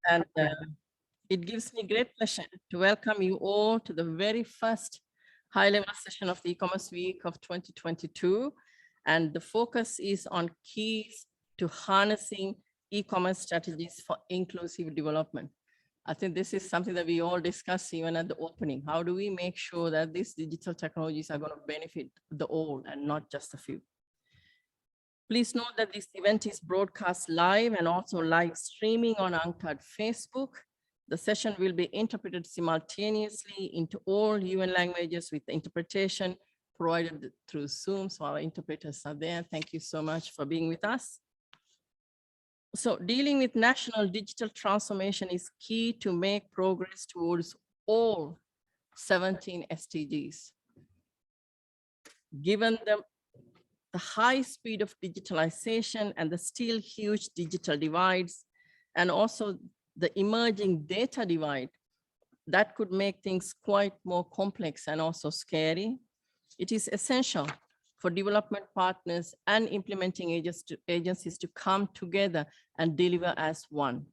And it gives me great pleasure to welcome you all to the very first high-level session of the E-commerce Week of 2022. And the focus is on keys to harnessing e-commerce strategies for inclusive development. I think this is something that we all discuss even at the opening. How do we make sure that these digital technologies are going to benefit the all and not just a few? Please note that this event is broadcast live and also live streaming on UNCTAD Facebook. The session will be interpreted simultaneously into all UN languages with interpretation provided through Zoom. So our interpreters are there. Thank you so much for being with us. So dealing with national digital transformation is key to make progress towards all 17 SDGs. Given the high speed of digitalization and the still huge digital divides, and also the emerging data divide, that could make things quite more complex and also scary. It is essential for development partners and implementing agencies to come together and deliver as one.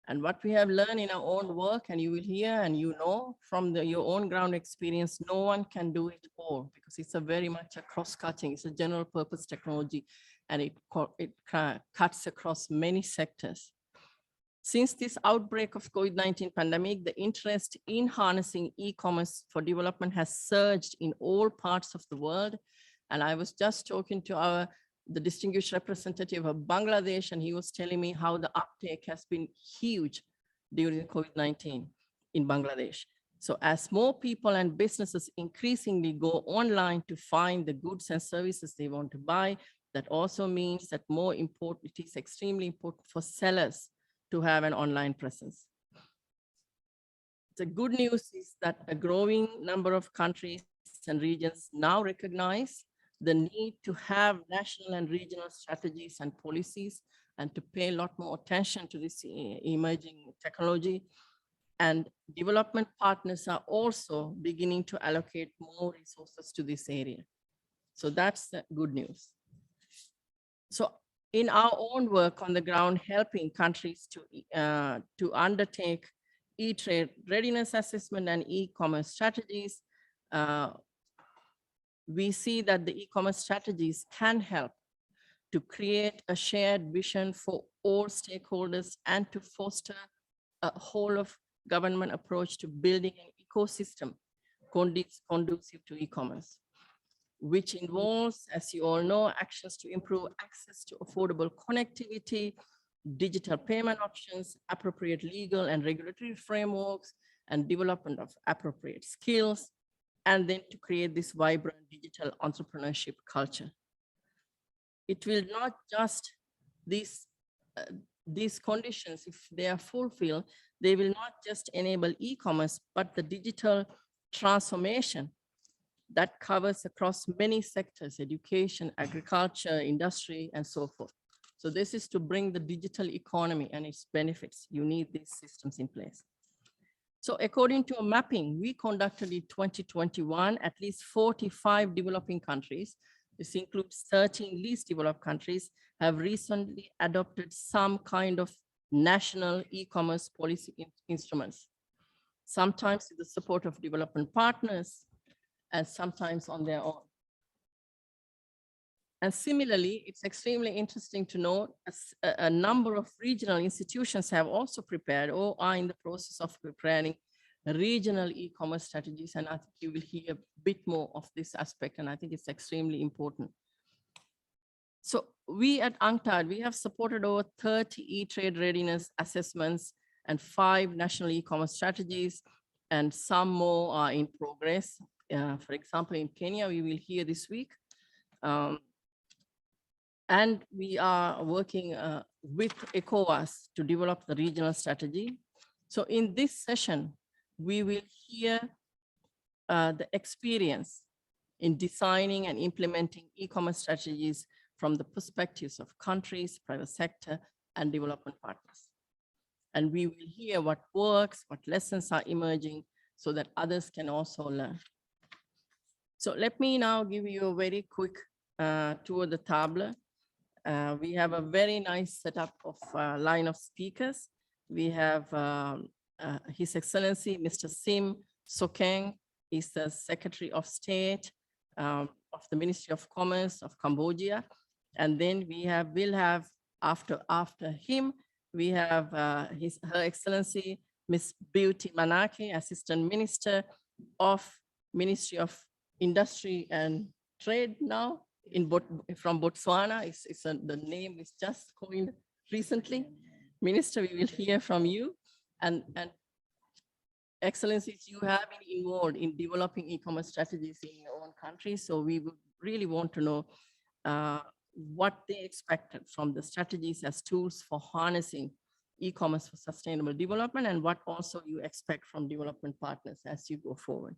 And what we have learned in our own work, and you will hear and you know from your own ground experience, no one can do it all because it's a very much a cross-cutting, it's a general purpose technology, and it cuts across many sectors. Since this outbreak of COVID-19 pandemic, the interest in harnessing e-commerce for development has surged in all parts of the world. And I was just talking to the distinguished representative of Bangladesh, and he was telling me how the uptake has been huge during COVID-19 in Bangladesh. So as more people and businesses increasingly go online to find the goods and services they want to buy, that also means that it is extremely important for sellers to have an online presence. The good news is that a growing number of countries and regions now recognize the need to have national and regional strategies and policies and to pay a lot more attention to this emerging technology. And development partners are also beginning to allocate more resources to this area. So that's the good news. So in our own work on the ground, helping countries to undertake e-trade readiness assessment and e-commerce strategies, we see that the e-commerce strategies can help to create a shared vision for all stakeholders and to foster a whole of government approach to building an ecosystem conducive to e-commerce, which involves, as you all know, actions to improve access to affordable connectivity, digital payment options, appropriate legal and regulatory frameworks, and development of appropriate skills, and then to create this vibrant digital entrepreneurship culture. It will not just, these conditions, if they are fulfilled, they will not just enable e-commerce, but the digital transformation that covers across many sectors, education, agriculture, industry, and so forth. So this is to bring the digital economy and its benefits. You need these systems in place. So according to a mapping we conducted in 2021, at least 45 developing countries, this includes 13 least developed countries, have recently adopted some kind of national e-commerce policy instruments, sometimes with the support of development partners and sometimes on their own. And similarly, it's extremely interesting to note a number of regional institutions have also prepared or are in the process of preparing regional e-commerce strategies. And I think you will hear a bit more of this aspect, and I think it's extremely important. So we at UNCTAD, we have supported over 30 e-trade readiness assessments and 5 national e-commerce strategies, and some more are in progress. For example, in Kenya, we will hear this week. And we are working with ECOWAS to develop the regional strategy. So in this session, we will hear the experience in designing and implementing e-commerce strategies from the perspectives of countries, private sector, and development partners. And we will hear what works, what lessons are emerging, so that others can also learn. So let me now give you a very quick tour of the table. We have a very nice setup of line of speakers. we have His Excellency, Mr. Sim Sokeng, is the Secretary of State of the Ministry of Commerce of Cambodia. And then we'll have, after him, we have Her Excellency, Ms. Beauty Manake, Assistant Minister of Ministry of Industry and Trade now from Botswana. The name is just coined recently. Minister, we will hear from you. And Excellencies, you have been involved in developing e-commerce strategies in your own country. So we would really want to know what they expected from the strategies as tools for harnessing e-commerce for sustainable development, and what also you expect from development partners as you go forward.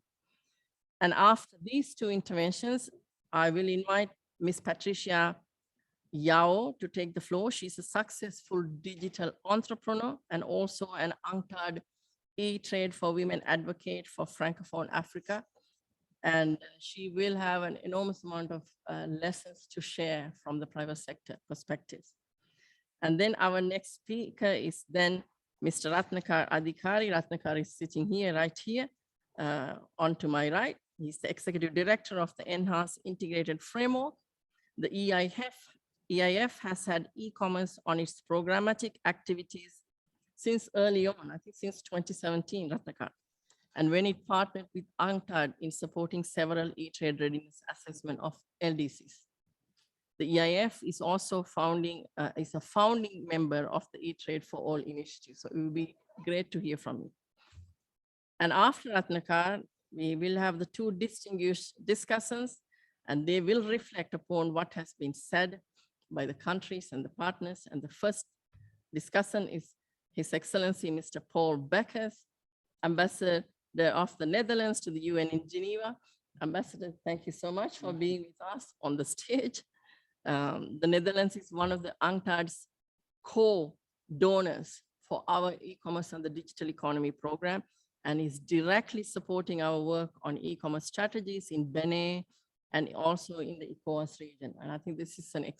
And after these two interventions, I will invite Ms. Patricia Yao to take the floor. She's a successful digital entrepreneur and also an UNCTAD e-trade for women advocate for Francophone Africa. And she will have an enormous amount of lessons to share from the private sector perspectives. And then our next speaker is then Mr. Ratnakar Adhikari. Ratnakar is sitting here, right here, on to my right. He's the Executive Director of the Enhanced Integrated Framework. The EIF has had e-commerce on its programmatic activities since early on, I think since 2017, Ratnakar. And when it partnered with UNCTAD in supporting several e-trade readiness assessment of LDCs. The EIF is also a founding member of the e-trade for all initiative. So it will be great to hear from you. And after Ratnakar, we will have the two distinguished discussants, and they will reflect upon what has been said by the countries and the partners. And the first discussant is His Excellency, Mr. Paul Beckers, Ambassador of the Netherlands to the UN in Geneva. Ambassador, thank you so much for being with us on the stage. The Netherlands is one of the UNCTAD's co-donors for our e-commerce and the digital economy program, and is directly supporting our work on e-commerce strategies in Benin and also in the ECOWAS region. And I think this is an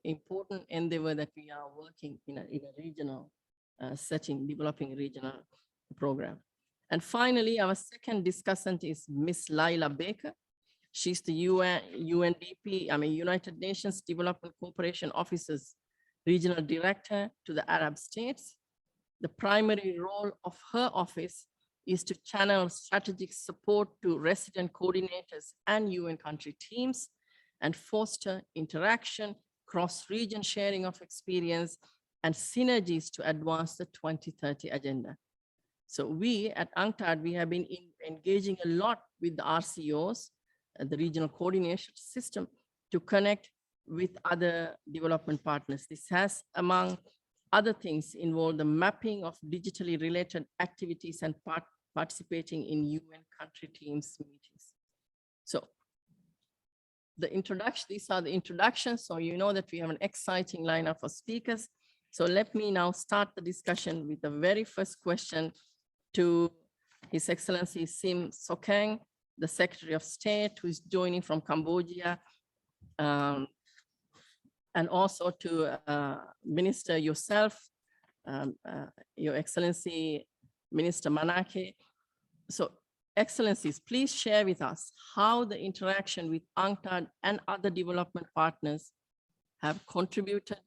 important endeavor that we are working in a regional setting, developing a regional program. And finally, our second discussant is Ms. Laila Baker. She's the UNDP, United Nations Development Cooperation Office's Regional Director to the Arab states. The primary role of her office is to channel strategic support to resident coordinators and UN country teams and foster interaction, cross-region sharing of experience, and synergies to advance the 2030 agenda. So we at UNCTAD, we have been engaging a lot with the RCOs, the regional coordination system, to connect with other development partners. This has, among other things, involved the mapping of digitally related activities and participating in UN country teams meetings. So these are the introductions. So you know that we have an exciting lineup of speakers. So let me now start the discussion with the very first question to His Excellency Sim Sokeng, the Secretary of State, who is joining from Cambodia, and also to Minister yourself, Your Excellency, Minister Manake. So Excellencies, please share with us how the interaction with UNCTAD and other development partners have contributed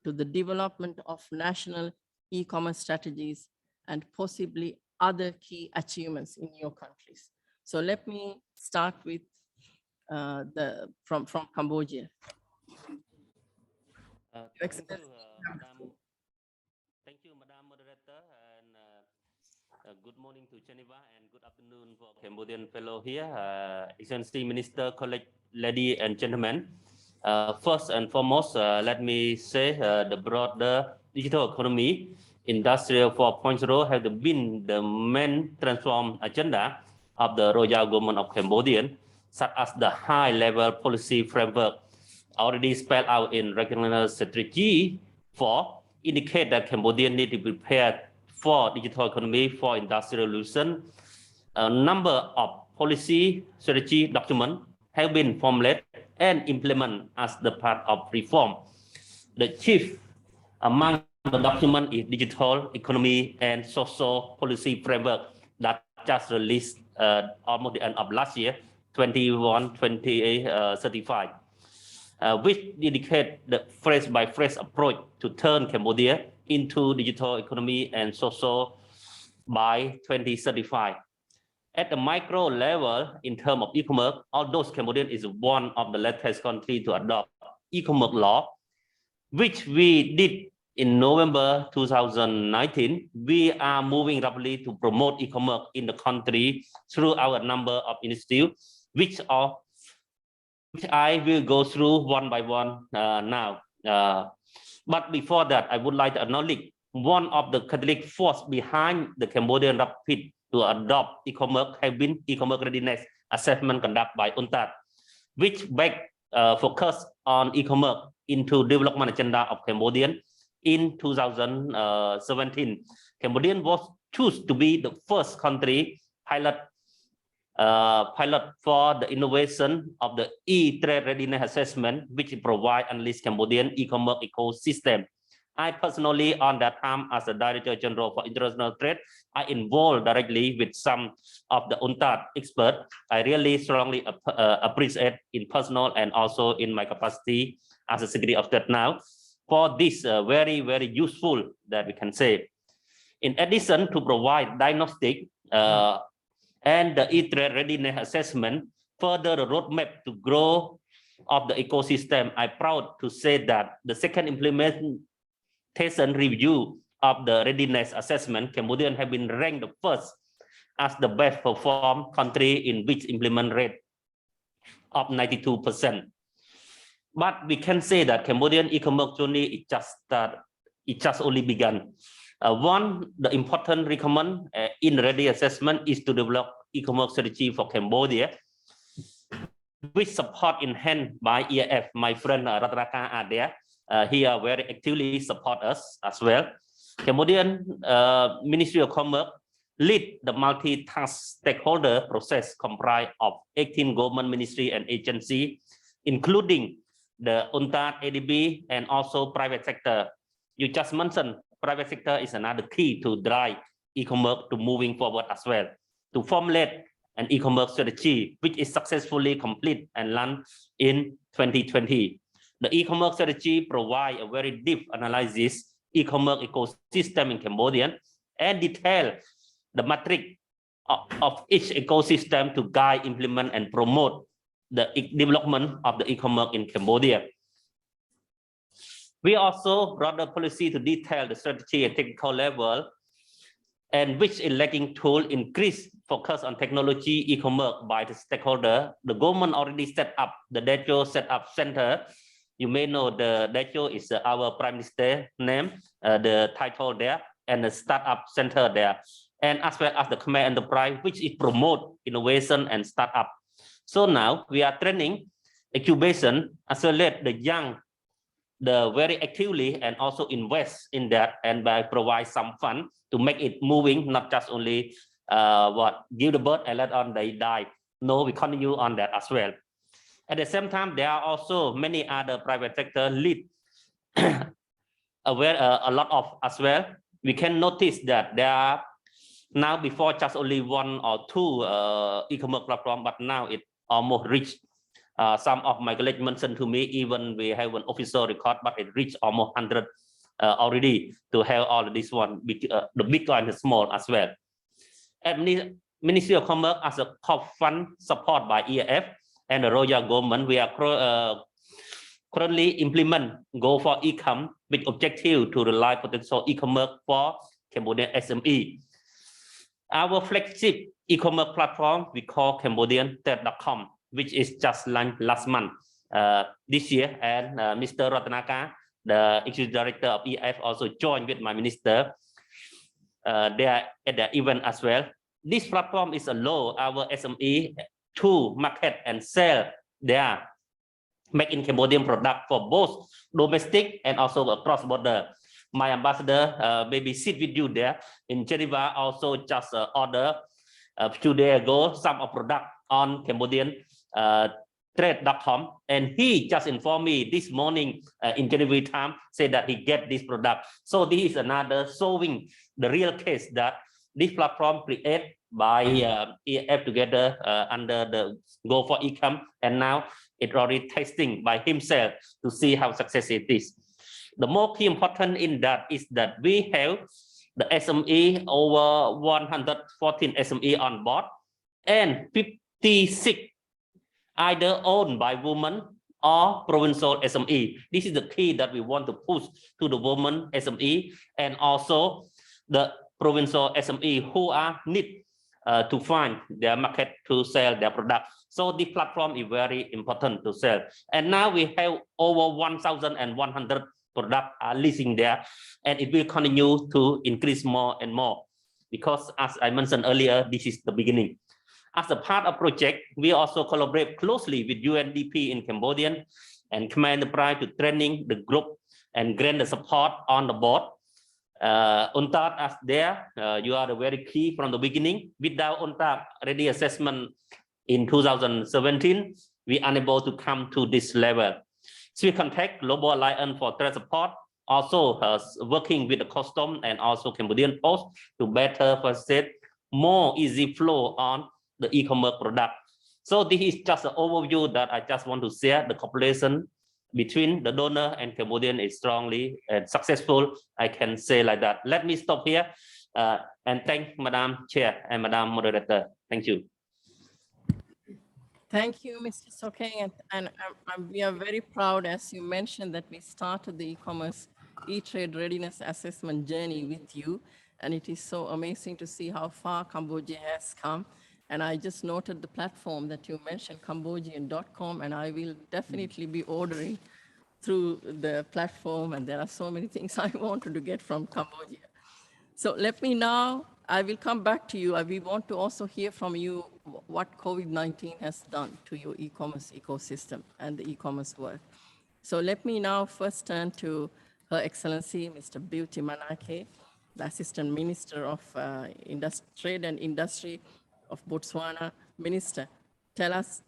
to the development of national e-commerce strategies and possibly other key achievements in your countries. So let me start with from Cambodia. Thank you, Madam Moderator, and good morning to Geneva and good afternoon for Cambodian fellow here. Excellency Minister, colleague, ladies and gentlemen. First and foremost, let me say the broader digital economy, Industrial 4.0 have been the main transform agenda of the Royal Government of Cambodia, such as the high-level policy framework already spelled out in regional strategy 4, indicate that Cambodia need to be prepared for digital economy for industrial revolution. A number of policy strategy documents have been formulated and implemented as the part of reform. The chief among The document is digital economy and social policy framework that just released almost the end of last year, 21-2035, which dedicate the phrase-by-phrase approach to turn Cambodia into digital economy and social by 2035. At the micro level, in terms of e-commerce, although Cambodia is one of the latest countries to adopt e-commerce law, which we did in November 2019, we are moving rapidly to promote e-commerce in the country through our number of initiatives, which I will go through one by one now. But before that, I would like to acknowledge one of the catalytic force behind the Cambodian rapid to adopt e-commerce have been e-commerce readiness assessment conducted by UNTAD, which focus on e-commerce into development agenda of Cambodian. In 2017, Cambodia was chosen to be the first country pilot for the innovation of the e-trade readiness assessment, which provide unleash Cambodian e-commerce ecosystem. I personally, on that time, as the Director General for International Trade, I involved directly with some of the UNTAD experts. I really strongly appreciate in personal and also in my capacity as a Secretary of State now for this very, very useful that we can say. In addition to provide diagnostic and the e-trade readiness assessment, further the roadmap to grow of the ecosystem, I'm proud to say that the second implementation review of the readiness assessment, Cambodia have been ranked the first as the best performed country in which implement rate of 92%. But we can say that Cambodian e-commerce journey it just only begun. The important recommend in ready assessment is to develop e-commerce strategy for Cambodia, which support in hand by EAF. My friend Ratanaka are there. Here very actively support us as well. Cambodian Ministry of Commerce lead the multi-task stakeholder process comprised of 18 government ministry and agency, including the UNTAD, ADB, and also private sector. You just mentioned private sector is another key to drive e-commerce to moving forward as well, to formulate an e-commerce strategy, which is successfully complete and launched in 2020. The e-commerce strategy provide a very deep analysis e-commerce ecosystem in Cambodia and detail the metric of each ecosystem to guide, implement, and promote the development of the e-commerce in Cambodia. We also brought a policy to detail the strategy at technical level, and which electing tool increase focus on technology e-commerce by the stakeholder. The government already set up the DECHO set up center. You may know the DECHO is our Prime Minister name, the title there, and the startup center there, and as well as the Khmer Enterprise, which is promote innovation and startup. So now we are training incubation, accelerate the young, the very actively, and also invest in that, and by provide some fund to make it moving, not just only give the birth and let on they die. No, we continue on that as well. At the same time, there are also many other private sector lead a lot of as well. We can notice that there are now before just only one or two e-commerce platform, but now it almost reached. Some of my colleagues mentioned to me, even we have an official record, but it reached almost 100 already to have all of this one, the big one and the small as well. At Ministry of Commerce, as a top fund support by EAF and the Royal Government, we are currently implement Go for E-com with objective to rely potential e-commerce for Cambodian SME. Our flagship e-commerce platform we call CambodianTrade.com, which is just launched last month this year, and Mr. Ratanaka, the Executive Director of EF, also joined with my minister there at the event as well. This platform is allow our SME to market and sell their make in Cambodian product for both domestic and also across border. My ambassador maybe sit with you there in Geneva, also just order a few days ago some of product on Cambodian trade.com, and he just informed me this morning in January time, said that he get this product. So this is another showing the real case that this platform created by EF together under the Go for Ecom, and now it already testing by himself to see how success it is. The more key important in that is that we have the SME, over 114 SME on board, and 56 either owned by women or provincial SME. This is the key that we want to push to the women SME and also the provincial SME who are need to find their market to sell their product. So the platform is very important to sell. And now we have over 1,100 products are listing there, and it will continue to increase more and more, because as I mentioned earlier, this is the beginning. As a part of project, we also collaborate closely with UNDP in Cambodia and Khmer Enterprise to training the group and grant the support on the board. UNTAD as there, you are very key from the beginning. Without UNTAD ready assessment in 2017, we are unable to come to this level. So we contact Global Alliance for Trade Support, also working with the custom and also Cambodian Post to better facilitate more easy flow on the e-commerce product. So this is just an overview that I just want to share. The cooperation between the donor and Cambodian is strongly and successful. I can say like that. Let me stop here and thank Madam Chair and Madam Moderator. Thank you. Thank you, Mr. Sokeng, and we are very proud, as you mentioned, that we started the e-commerce e-trade readiness assessment journey with you, and it is so amazing to see how far Cambodia has come. And I just noted the platform that you mentioned, Cambodian.com, and I will definitely be ordering through the platform, and there are so many things I wanted to get from Cambodia. So let me now, I will come back to you. We want to also hear from you what COVID-19 has done to your e-commerce ecosystem and the e-commerce work. So let me now first turn to Her Excellency, Mr. Beauty Manake, the Assistant Minister of Trade and Industry of Botswana. Minister, tell us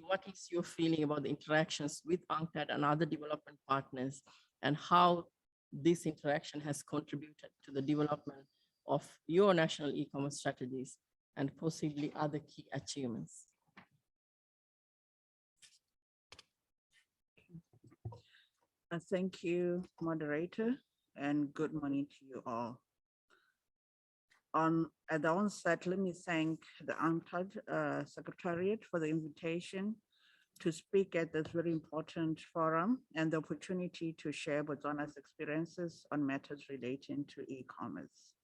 what is your feeling about the interactions with UNCTAD and other development partners, and how this interaction has contributed to the development of your national e-commerce strategies and possibly other key achievements. Thank you, moderator, and good morning to you all. At the onset, let me thank the UNCTAD Secretariat for the invitation to speak at this very important forum and the opportunity to share Botswana's experiences on matters relating to e-commerce.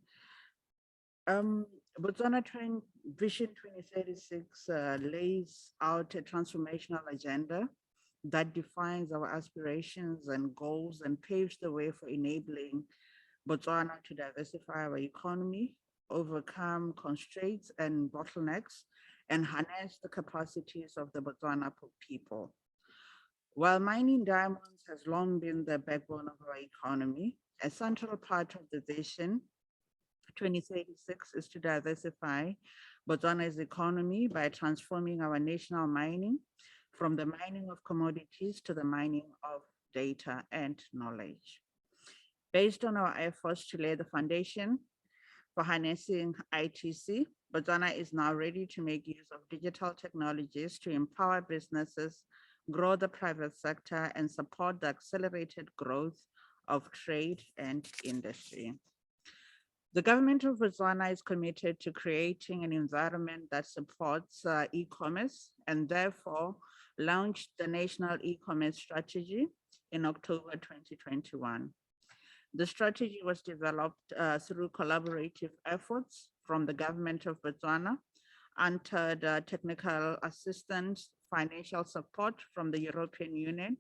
Botswana Vision 2036 lays out a transformational agenda that defines our aspirations and goals and paves the way for enabling Botswana to diversify our economy, overcome constraints and bottlenecks, and harness the capacities of the Botswana people. While mining diamonds has long been the backbone of our economy, a central part of the Vision 2036 is to diversify Botswana's economy by transforming our national mining from the mining of commodities to the mining of data and knowledge. Based on our efforts to lay the foundation for harnessing ITC, Botswana is now ready to make use of digital technologies to empower businesses, grow the private sector, and support the accelerated growth of trade and industry. The government of Botswana is committed to creating an environment that supports e-commerce, and therefore launched the National E-commerce Strategy in October 2021. The strategy was developed through collaborative efforts from the government of Botswana, under the technical assistance, financial support from the European Union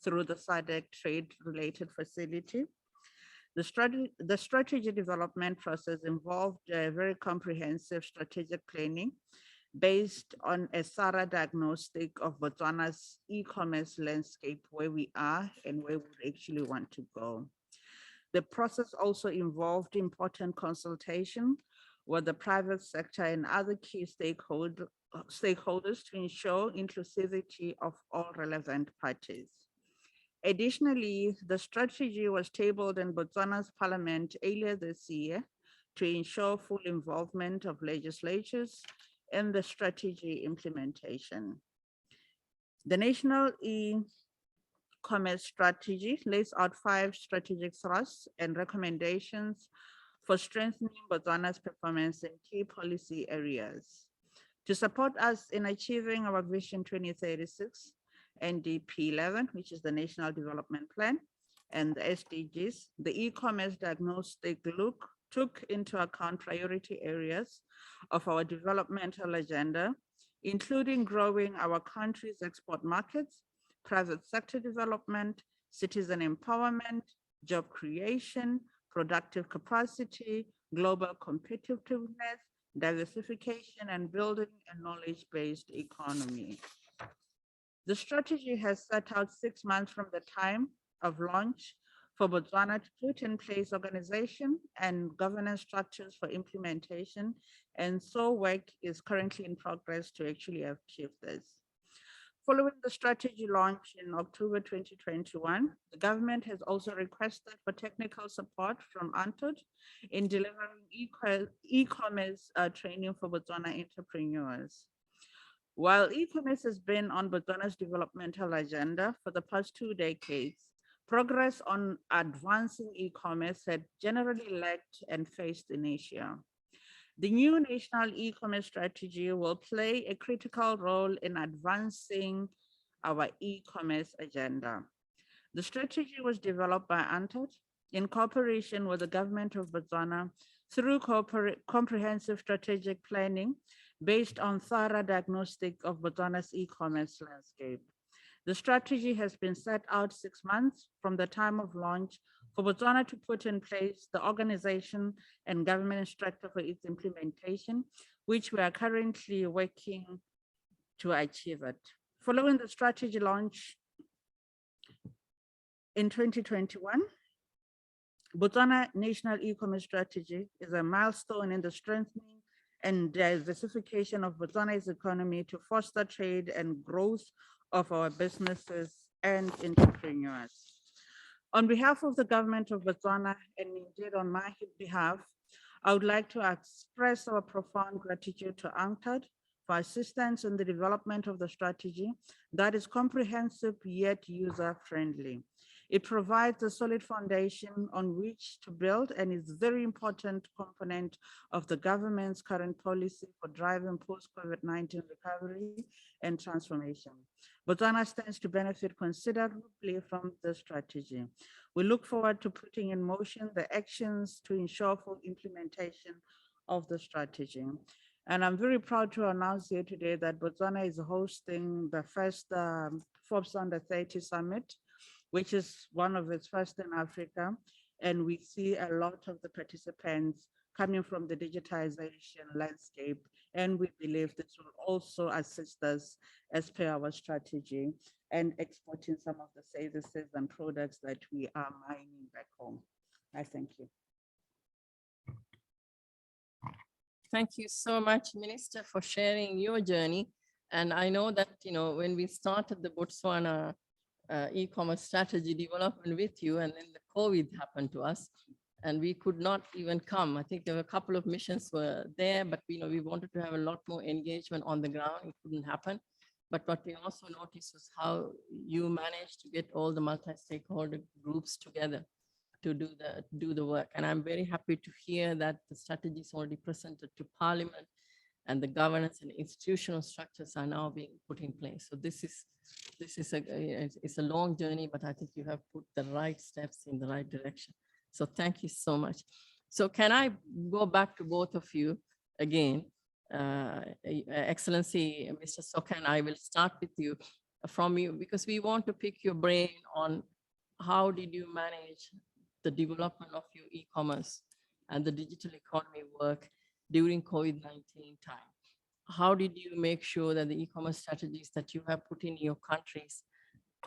through the SADC trade-related facility. The strategy development process involved a very comprehensive strategic planning based on a thorough diagnostic of Botswana's e-commerce landscape, where we are and where we actually want to go. The process also involved important consultation with the private sector and other key stakeholders to ensure inclusivity of all relevant parties. Additionally, the strategy was tabled in Botswana's parliament earlier this year to ensure full involvement of legislatures in the strategy implementation. The National E-commerce strategy lays out 5 strategic thrusts and recommendations for strengthening Botswana's performance in key policy areas. To support us in achieving our Vision 2036, NDP 11, which is the National Development Plan, and the SDGs, the e-commerce diagnostic look took into account priority areas of our developmental agenda, including growing our country's export markets, private sector development, citizen empowerment, job creation, productive capacity, global competitiveness, diversification, and building a knowledge-based economy. The strategy has set out 6 months from the time of launch for Botswana to put in place organization and governance structures for implementation, and so work is currently in progress to actually achieve this. Following the strategy launch in October 2021, the government has also requested for technical support from Untitled in delivering e-commerce training for Botswana entrepreneurs. While e-commerce has been on Botswana's developmental agenda for the past 2 decades, progress on advancing e-commerce had generally lacked and faced inertia. The new national e-commerce strategy will play a critical role in advancing our e-commerce agenda. The strategy was developed by Untitled in cooperation with the government of Botswana through comprehensive strategic planning based on thorough diagnostic of Botswana's e-commerce landscape. The strategy has been set out 6 months from the time of launch for Botswana to put in place the organization and government structure for its implementation, which we are currently working to achieve it. Following the strategy launch in 2021, Botswana National E-commerce Strategy is a milestone in the strengthening and diversification of Botswana's economy to foster trade and growth of our businesses and entrepreneurs. On behalf of the government of Botswana, and indeed on my behalf, I would like to express our profound gratitude to UNCTAD for assistance in the development of the strategy that is comprehensive yet user-friendly. It provides a solid foundation on which to build and is a very important component of the government's current policy for driving post-COVID-19 recovery and transformation. Botswana stands to benefit considerably from the strategy. We look forward to putting in motion the actions to ensure full implementation of the strategy. And I'm very proud to announce here today that Botswana is hosting the first Forbes Under 30 Summit, which is one of its first in Africa. And we see a lot of the participants coming from the digitization landscape. And we believe this will also assist us as per our strategy and exporting some of the services and products that we are mining back home. I thank you. Thank you so much, Minister, for sharing your journey. And I know that, when we started the Botswana e-commerce strategy development with you, and then the COVID happened to us, and we could not even come. I think there were a couple of missions were there, but we wanted to have a lot more engagement on the ground. It couldn't happen. But what we also noticed was how you managed to get all the multi-stakeholder groups together to do the work. And I'm very happy to hear that the strategy is already presented to Parliament and the governance and institutional structures are now being put in place. So this is a long journey, but I think you have put the right steps in the right direction. So thank you so much. So can I go back to both of you again? Excellency, Mr. Sokan, I will start with you, from you, because we want to pick your brain on how did you manage the development of your e-commerce and the digital economy work during COVID-19 time. How did you make sure that the e-commerce strategies that you have put in your countries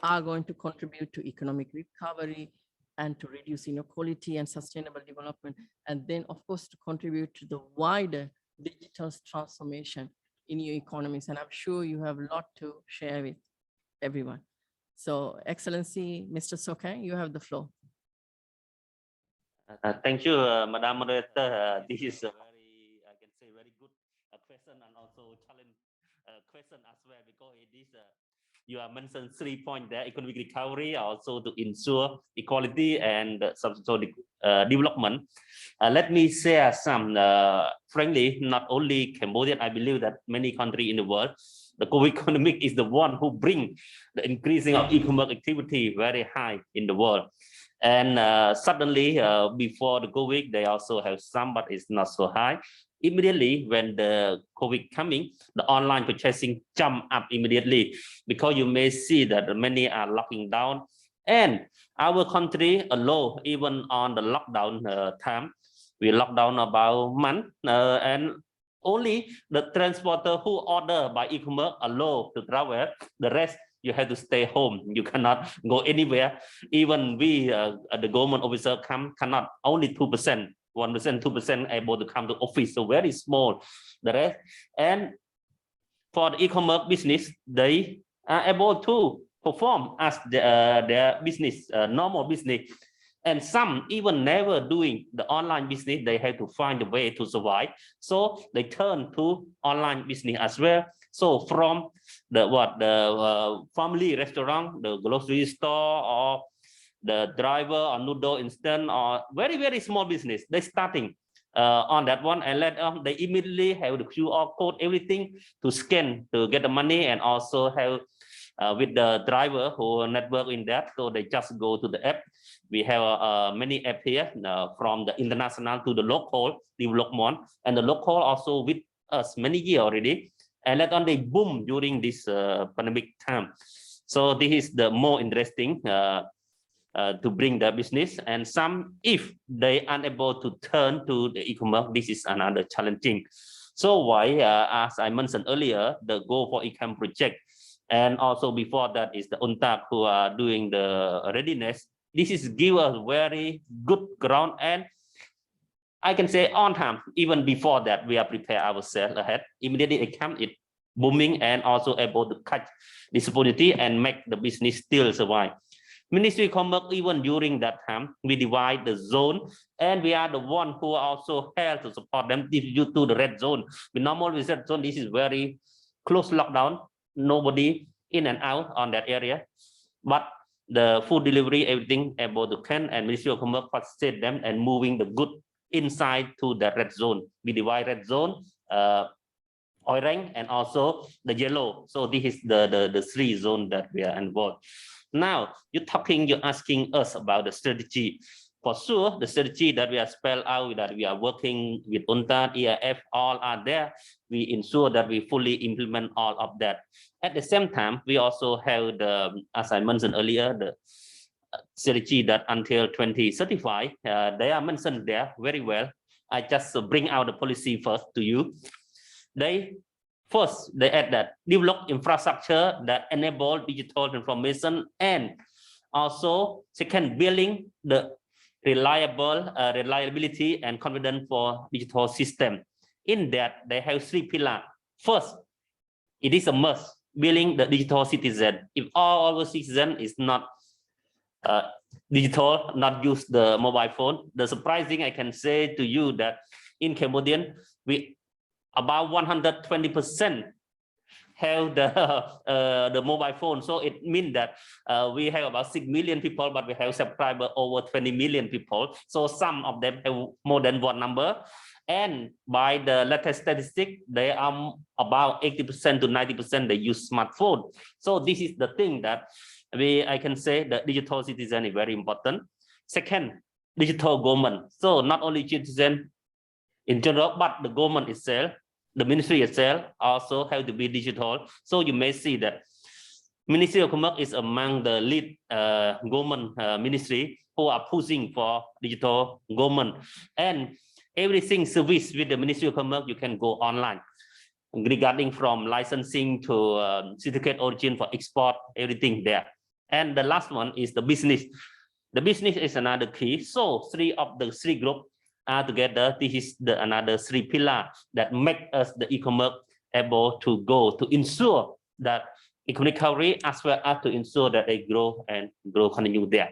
are going to contribute to economic recovery and to reduce inequality and sustainable development, and then of course to contribute to the wider digital transformation in your economies. And I'm sure you have a lot to share with everyone. So Excellency, Mr. Sokang, you have the floor. Thank you, Madam Moderator. This is a very, I can say, very good question and also challenge question as well, because it is you have mentioned 3 points there: economic recovery, also to ensure equality and social development. Let me share some. Frankly, not only Cambodia, I believe that many countries in the world, the co-economic is the one who bring the increasing of economic activity very high in the world. And suddenly, before the COVID, they also have some, but it's not so high. Immediately, when the COVID coming, the online purchasing jump up immediately, because you may see that many are locking down. And our country alone, even on the lockdown time, we locked down about a month, and only the transporter who order by e-commerce allow to travel. The rest, you have to stay home. You cannot go anywhere. Even we, the government officer cannot, only 2%, 1%, 2% able to come to office. So very small, the rest. And for the e-commerce business, they are able to perform as their business, normal business. And some even never doing the online business, they have to find a way to survive. So they turn to online business as well. So from the family restaurant, the grocery store, or the driver or noodle instant, or very, very small business, they starting on that one, and let they immediately have the QR code, everything to scan to get the money, and also have with the driver who network in that. So they just go to the app. We have many apps here, from the international to the local development, and the local also with us many years already. And let on they boom during this pandemic time. So this is the more interesting to bring the business. And some, if they unable to turn to the e-commerce, this is another challenging. So why, as I mentioned earlier, the Go for E-com project, and also before that is the UNTAC who are doing the readiness. This is give us very good ground, and I can say on time. Even before that, we are prepare ourselves ahead. Immediately it comes, it booming, and also able to catch this opportunity and make the business still survive. Ministry of Commerce, even during that time, we divide the zone, and we are the one who also help to support them due to the red zone. The normal red zone, this is very close lockdown, nobody in and out on that area, but the food delivery, everything able to can, and Ministry of Commerce facilitate them and moving the good inside to the red zone. We divide red zone, orange, and also the yellow. So this is the 3 zones that we are involved. Now you're asking us about the strategy. For sure, the strategy that we are spelled out, that we are working with UNTAD, EIF, all are there. We ensure that we fully implement all of that. At the same time, we also have the, as I mentioned earlier, the strategy that until 2035, they are mentioned there very well. I just bring out the policy first to you. They add that develop infrastructure that enable digital transformation, and also second, building the reliability and confidence for digital system. In that, they have 3 pillars. First, it is a must, building the digital citizen. If all our citizen is not digital, not use the mobile phone, the surprising I can say to you that in Cambodian, we about 120% have the mobile phone. So it means that we have about 6 million people, but we have subscribers over 20 million people. So some of them have more than one number. And by the latest statistic, they are about 80% to 90% they use smartphone. So this is the thing that I can say that digital citizen is very important. Second, digital government. So not only citizen in general, but the government itself, the ministry itself also have to be digital. So you may see that Ministry of Commerce is among the lead government ministry who are pushing for digital government. And everything service with the Ministry of Commerce, you can go online. Regarding from licensing to certificate origin for export, everything there. And the last one is the business. The business is another key. So 3 of the 3 groups are together. This is the another 3 pillars that make us the e-commerce able to go to ensure that economic recovery as well as to ensure that they grow and continue there.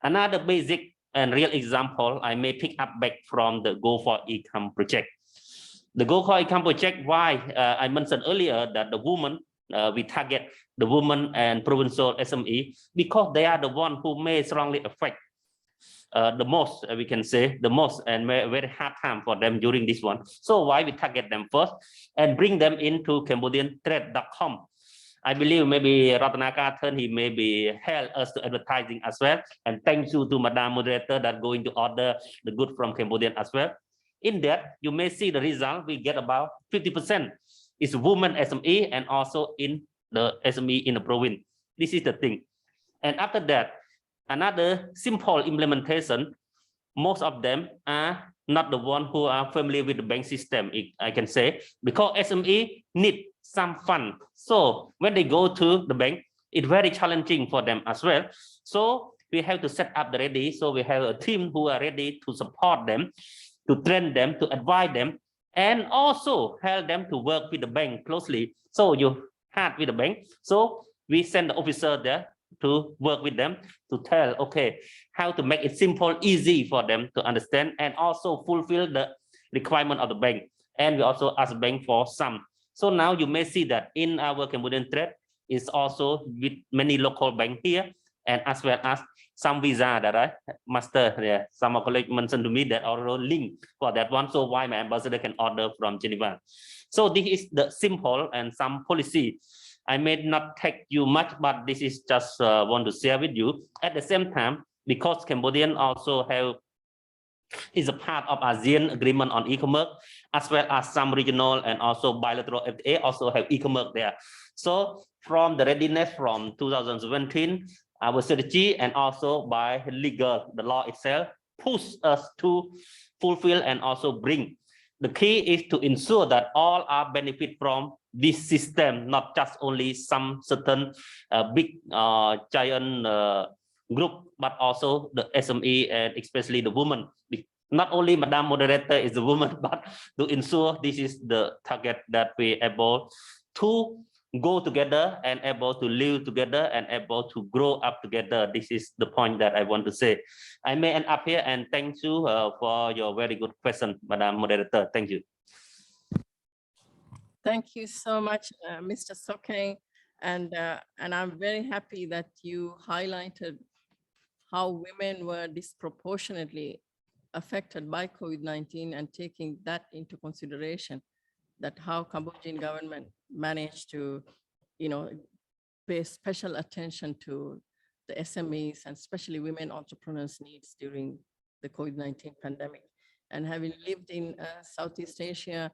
Another basic and real example I may pick up back from the Go for Income project. The Go for Income project, why I mentioned earlier that the women, we target the women and provincial SME because they are the one who may strongly affect the most, we can say, the most and very hard time for them during this one. So why we target them first and bring them into CambodianTrade.com. I believe maybe Ratanaka turn he maybe help us to advertising as well. And thank you to Madam Moderator that going to order the good from Cambodian as well. In that, you may see the result, we get about 50% is women SME and also in the SME in the province. This is the thing. And after that, another simple implementation, most of them are not the one who are familiar with the bank system, I can say, because SME need some fund. So when they go to the bank, it's very challenging for them as well. So we have to set up the ready. So we have a team who are ready to support them, to train them, to advise them, and also help them to work with the bank closely. So you had with the bank. So we send the officer there to work with them to tell, okay, how to make it simple, easy for them to understand and also fulfill the requirement of the bank. And we also ask the bank for some. So now you may see that in our Cambodian trade is also with many local banks here and as well as some visa that I master. Yeah, some colleagues mentioned to me that already link for that one. So why my ambassador can order from Geneva. So this is the simple and some policy. I may not take you much, but this is just want to share with you. At the same time, because Cambodian also have is a part of ASEAN agreement on e-commerce, as well as some regional and also bilateral FTA also have e-commerce there. So from the readiness from 2017, our strategy and also by legal, the law itself push us to fulfill and also bring. The key is to ensure that all are benefit from this system, not just only some certain big giant group, but also the SME and especially the women. Not only Madam Moderator is a woman, but to ensure this is the target that we able to go together and able to live together and able to grow up together. This is the point that I want to say. I may end up here and thank you for your very good question, Madam Moderator. Thank you. Thank you so much, Mr. Sokeng. And I'm very happy that you highlighted how women were disproportionately affected by COVID-19 and taking that into consideration, that how Cambodian government managed to, pay special attention to the SMEs and especially women entrepreneurs' needs during the COVID-19 pandemic. And having lived in Southeast Asia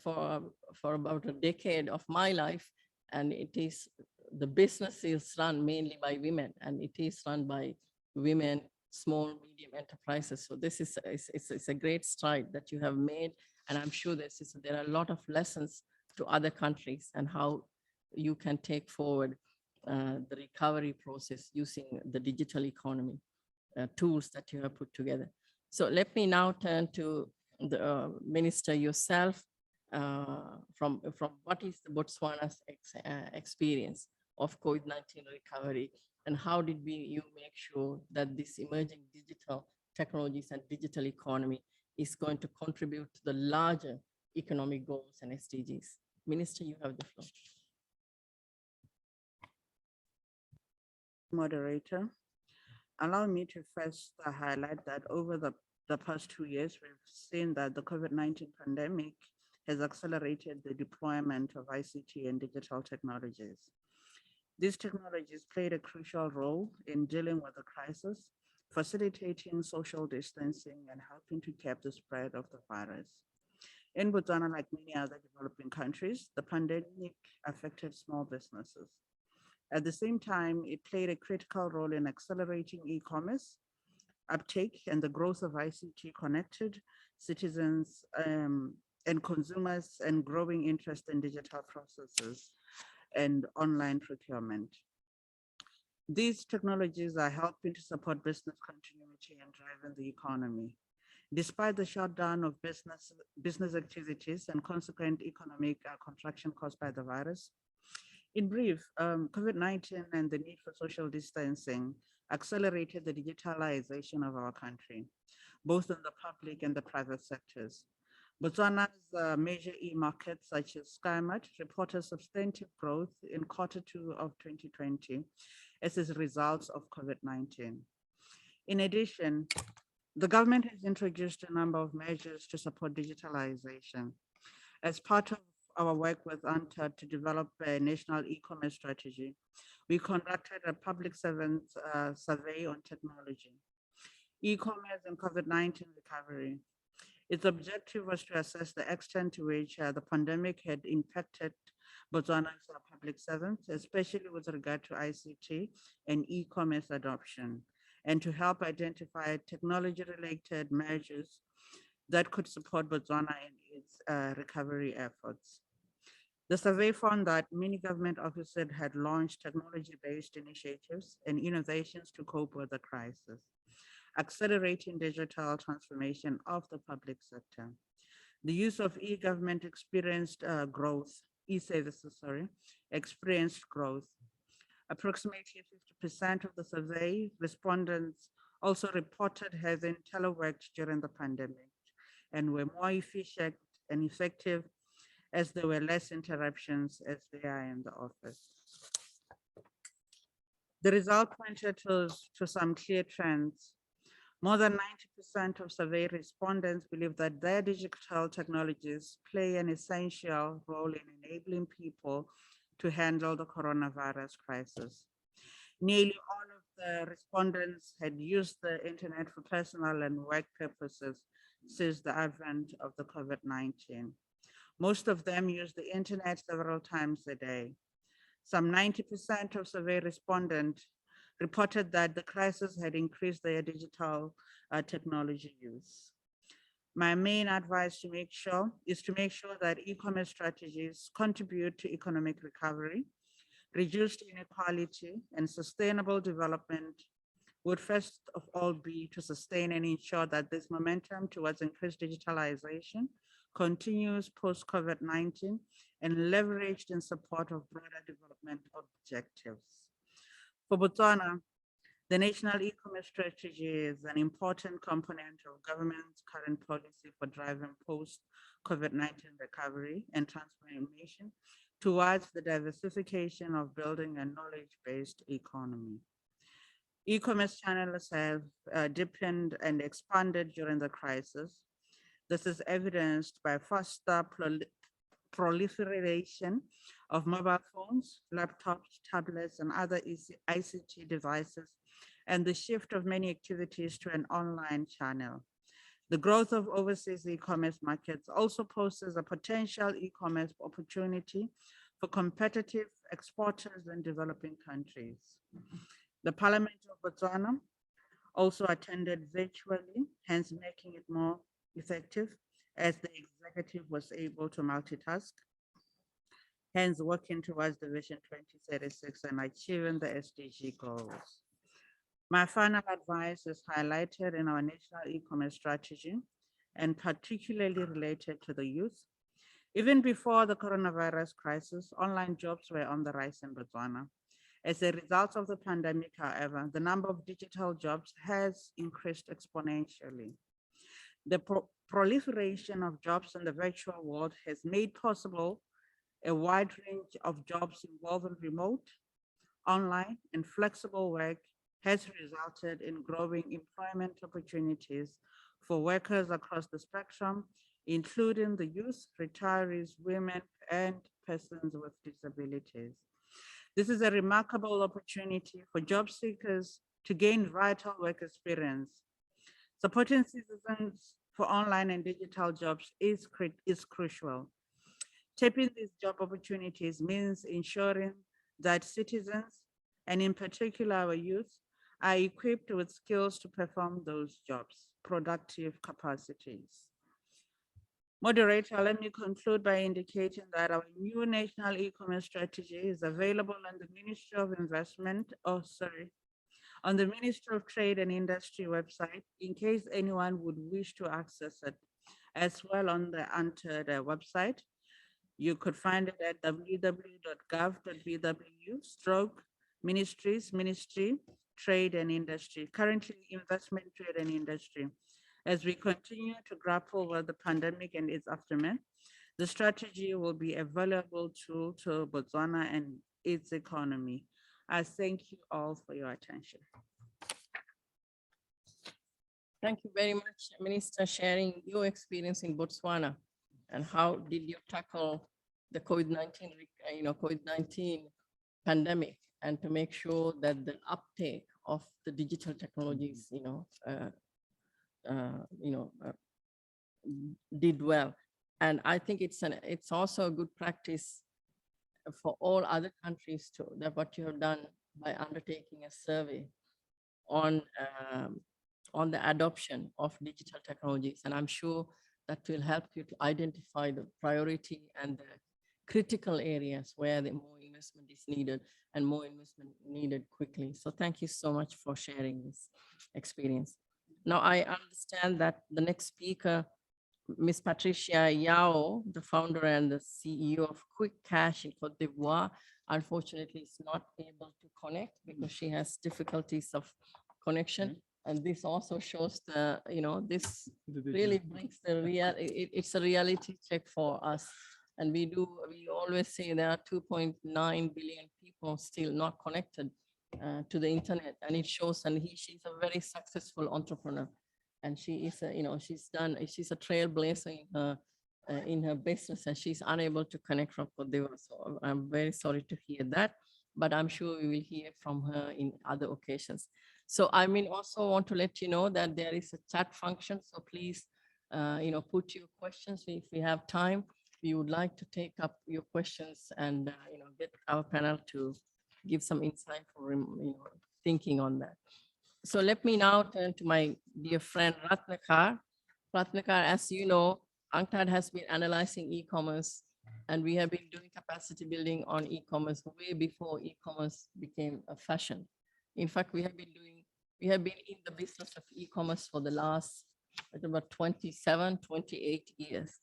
for about a decade of my life, and the business is run mainly by women, and it is run by women, small, medium enterprises. So this is it's a great stride that you have made, and I'm sure there are a lot of lessons to other countries and how you can take forward the recovery process using the digital economy tools that you have put together. So let me now turn to the Minister yourself. From what is the Botswana's experience of COVID-19 recovery, and how did you make sure that this emerging digital technologies and digital economy is going to contribute to the larger economic goals and SDGs? Minister, you have the floor. Moderator, allow me to first highlight that over the past 2 years, we've seen that the COVID-19 pandemic has accelerated the deployment of ICT and digital technologies. These technologies played a crucial role in dealing with the crisis, facilitating social distancing and helping to cap the spread of the virus. In Bhutan, like many other developing countries, the pandemic affected small businesses. At the same time, it played a critical role in accelerating e-commerce uptake and the growth of ICT connected citizens and consumers, and growing interest in digital processes and online procurement. These technologies are helping to support business continuity and driving the economy. despite the shutdown of business activities and consequent economic contraction caused by the virus. In brief, COVID-19 and the need for social distancing accelerated the digitalization of our country, both in the public and the private sectors. Botswana's major e-markets such as SkyMart reported substantive growth in Q2 of 2020 as a result of COVID-19. In addition, the government has introduced a number of measures to support digitalization. As part of our work with UNTAD to develop a national e-commerce strategy, we conducted a public servants survey on technology, e-commerce and COVID-19 recovery. Its objective was to assess the extent to which the pandemic had impacted Botswana's public servants, especially with regard to ICT and e-commerce adoption, and to help identify technology-related measures that could support Botswana in its recovery efforts. The survey found that many government offices had launched technology-based initiatives and innovations to cope with the crisis, accelerating digital transformation of the public sector. The use of e-government experienced e-services, experienced growth. Approximately 50% of the survey respondents also reported having teleworked during the pandemic and were more efficient and effective as there were less interruptions as they are in the office. The result pointed to some clear trends. More than 90% of survey respondents believe that their digital technologies play an essential role in enabling people to handle the coronavirus crisis. Nearly all of the respondents had used the internet for personal and work purposes since the advent of the COVID-19. Most of them use the internet several times a day. Some 90% of survey respondents reported that the crisis had increased their digital technology use. My main advice is to make sure that e-commerce strategies contribute to economic recovery, reduced inequality, and sustainable development would first of all be to sustain and ensure that this momentum towards increased digitalization continues post-COVID-19 and leveraged in support of broader development objectives. For Botswana, the national e-commerce strategy is an important component of government's current policy for driving post-COVID-19 recovery and transformation towards the diversification of building a knowledge-based economy. E-commerce channels have deepened and expanded during the crisis. This is evidenced by faster proliferation of mobile phones, laptops, tablets, and other ICT devices, and the shift of many activities to an online channel. The growth of overseas e-commerce markets also poses a potential e-commerce opportunity for competitive exporters in developing countries. The Parliament of Botswana also attended virtually, hence making it more effective as the executive was able to multitask, hence working towards the Vision 2036 and achieving the SDG goals. My final advice is highlighted in our national e-commerce strategy and particularly related to the youth. Even before the coronavirus crisis, online jobs were on the rise in Botswana. As a result of the pandemic, however, the number of digital jobs has increased exponentially. The proliferation of jobs in the virtual world has made possible a wide range of jobs involving remote, online, and flexible work has resulted in growing employment opportunities for workers across the spectrum, including the youth, retirees, women, and persons with disabilities. This is a remarkable opportunity for job seekers to gain vital work experience. Supporting citizens for online and digital jobs is crucial. Tapping these job opportunities means ensuring that citizens, and in particular our youth, are equipped with skills to perform those jobs, productive capacities. Moderator, let me conclude by indicating that our new national e-commerce strategy is available on the Ministry of Investment, on the Ministry of Trade and Industry website, in case anyone would wish to access it, as well on the Untitled website. You could find it at www.gov.bw/ministries, Ministry, Trade and Industry, currently Investment, Trade and Industry. As we continue to grapple with the pandemic and its aftermath, the strategy will be a valuable tool to Botswana and its economy. I thank you all for your attention. Thank you very much, Minister, sharing your experience in Botswana and how did you tackle the COVID-19 pandemic, and to make sure that the uptake of the digital technologies, did well. And I think it's also a good practice for all other countries too, that what you have done by undertaking a survey on the adoption of digital technologies. And I'm sure that will help you to identify the priority and the critical areas where the more investment is needed and more investment needed quickly. So thank you so much for sharing this experience. Now I understand that the next speaker, Ms. Patricia Yao, the founder and the CEO of Quick Cash in Cote d'Ivoire, unfortunately is not able to connect because she has difficulties of connection. And this also shows the, this really brings the it's a reality check for us. And we always say there are 2.9 billion people still not connected to the internet. And it shows, and she's a very successful entrepreneur. And she is, she's a trailblazer in her business, and she's unable to connect from Cote d'Ivoire. So I'm very sorry to hear that, but I'm sure we will hear from her in other occasions. So I also want to let you know that there is a chat function. So please, put your questions if we have time. We would like to take up your questions and, get our panel to give some insight for, thinking on that. So let me now turn to my dear friend Ratnakar. Ratnakar, as you know, UNCTAD has been analyzing e-commerce, and we have been doing capacity building on e-commerce way before e-commerce became a fashion. In fact, we have been in the business of e-commerce for the last about 27, 28 years.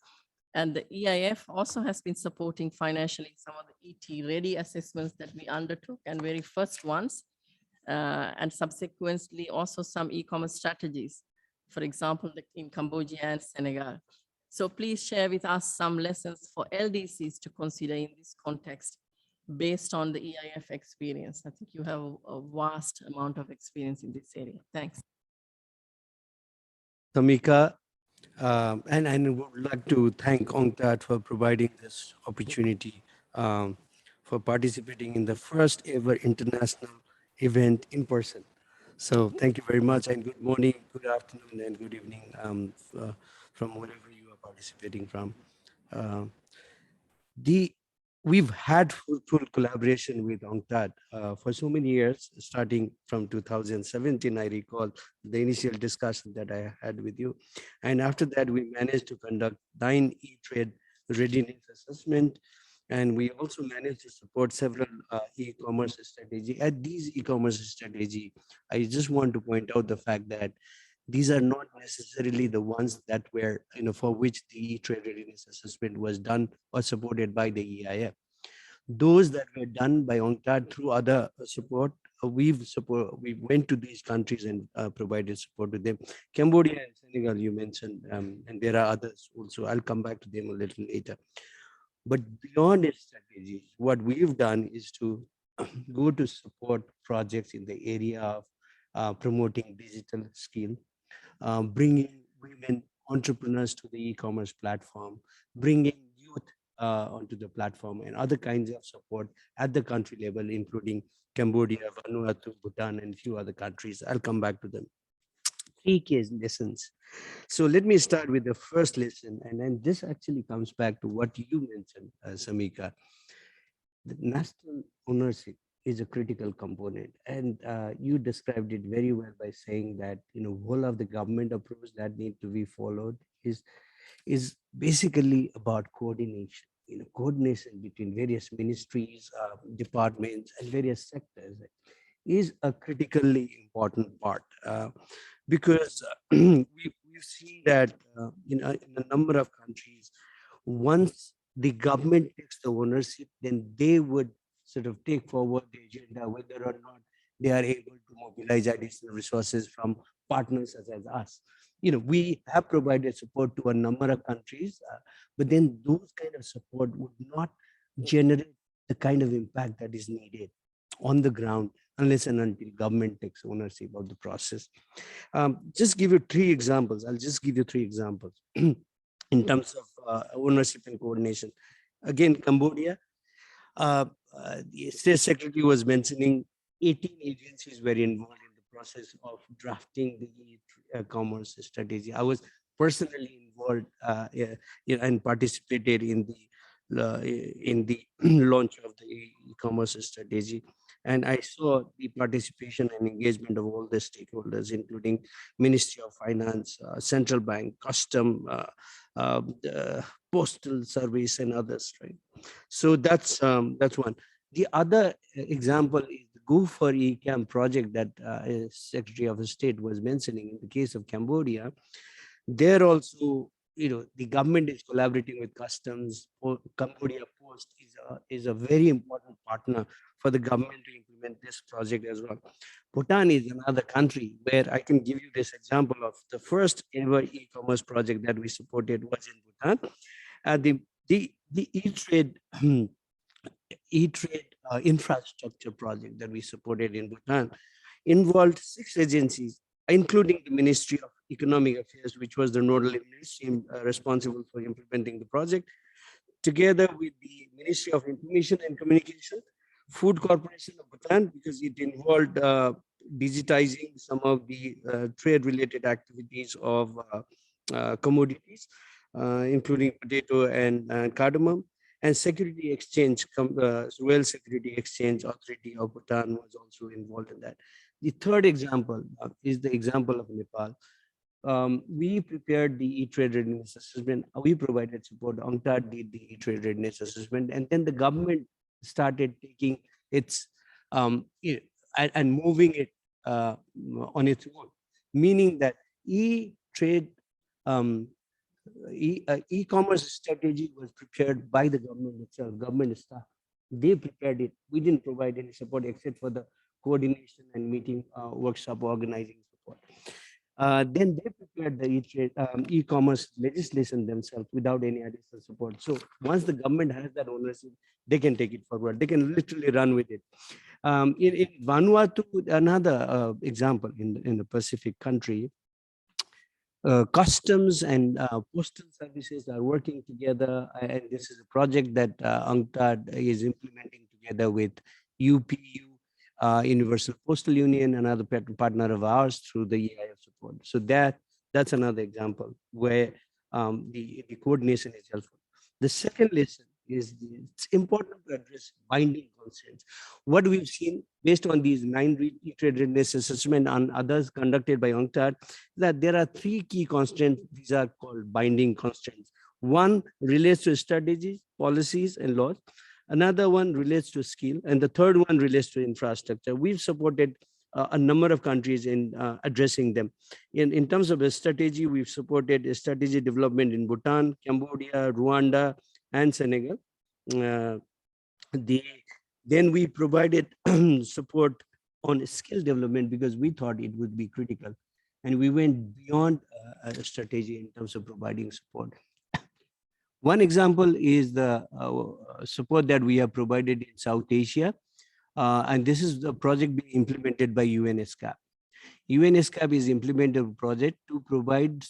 And the EIF also has been supporting financially some of the ET ready assessments that we undertook, and very first ones, and subsequently also some e-commerce strategies, for example, in Cambodia and Senegal. So please share with us some lessons for LDCs to consider in this context based on the EIF experience. I think you have a vast amount of experience in this area. Thanks. Tamika, and I would like to thank UNCTAD for providing this opportunity for participating in the first ever international event in person. So thank you very much, and good morning, good afternoon, and good evening from wherever you are participating from. We've had fruitful collaboration with UNCTAD for so many years, starting from 2017, I recall the initial discussion that I had with you. And after that, we managed to conduct 9 e-trade readiness assessment. And we also managed to support several e-commerce strategy. At these e-commerce strategy, I just want to point out the fact that these are not necessarily the ones that were, for which the e-trade readiness assessment was done or supported by the EIF. Those that were done by UNCTAD through other support, we went to these countries and provided support to them. Cambodia and Senegal, you mentioned, and there are others also. I'll come back to them a little later. But beyond its strategies, what we've done is to go to support projects in the area of promoting digital skill, bringing women entrepreneurs to the e-commerce platform, bringing youth onto the platform, and other kinds of support at the country level, including Cambodia, Vanuatu, Bhutan, and a few other countries. I'll come back to them. 3 case lessons. So let me start with the first lesson, and then this actually comes back to what you mentioned, Samika. The national ownership is a critical component, and you described it very well by saying that whole of the government approach that need to be followed is basically about coordination. Coordination between various ministries, departments, and various sectors. is a critically important part, because we've seen that in a number of countries, once the government takes the ownership, then they would sort of take forward the agenda, whether or not they are able to mobilize additional resources from partners such as us. We have provided support to a number of countries, but then those kind of support would not generate the kind of impact that is needed on the ground unless and until government takes ownership of the process. Just give you three examples. I'll just give you three examples in terms of ownership and coordination. Again, Cambodia, the State Secretary was mentioning 18 agencies were involved in the process of drafting the commerce strategy. I was personally involved and participated in the launch of the e-commerce strategy. And I saw the participation and engagement of all the stakeholders, including Ministry of Finance, Central Bank, Custom, the Postal Service, and others. Right. So that's one. The other example is the Go for eCam project that Secretary of State was mentioning in the case of Cambodia. There also, the government is collaborating with customs. Cambodia Post is a very important partner for the government to implement this project as well. Bhutan is another country where I can give you this example of the first ever e-commerce project that we supported was in Bhutan. The e-trade infrastructure project that we supported in Bhutan involved 6 agencies, including the Ministry of Economic Affairs, which was the nodal ministry responsible for implementing the project, together with the Ministry of Information and Communication, Food Corporation of Bhutan, because it involved digitizing some of the trade-related activities of commodities, including potato and cardamom, and Security Exchange, Royal Security Exchange Authority of Bhutan was also involved in that. The third example is the example of Nepal. We prepared the e-trade readiness assessment. We provided support. UNCTAD did the e-trade readiness assessment, and then the government started taking its and moving it on its own, meaning that e-trade e-commerce strategy was prepared by the government itself, government staff. They prepared it. We didn't provide any support except for the coordination and meeting, workshop organizing support. Then they prepared the e-commerce legislation themselves without any additional support. So once the government has that ownership, they can take it forward. They can literally run with it. In Vanuatu, another example in the Pacific country, customs and postal services are working together, and this is a project that UNCTAD is implementing together with UPU, Universal Postal Union, another partner of ours through the EIF support. So that's another example where the coordination is helpful. The second lesson is it's important to address binding constraints. What we've seen based on these 9 e-trade readiness assessment and others conducted by UNCTAD, that there are 3 key constraints. These are called binding constraints. One relates to strategies, policies, and laws. Another one relates to skill, and the third one relates to infrastructure. We've supported a number of countries in addressing them. In terms of a strategy, we've supported a strategy development in Bhutan, Cambodia, Rwanda, and Senegal. Then we provided support on skill development because we thought it would be critical. And we went beyond a strategy in terms of providing support. One example is the support that we have provided in South Asia. And this is the project being implemented by UNESCAP. UNESCAP is implemented a project to provide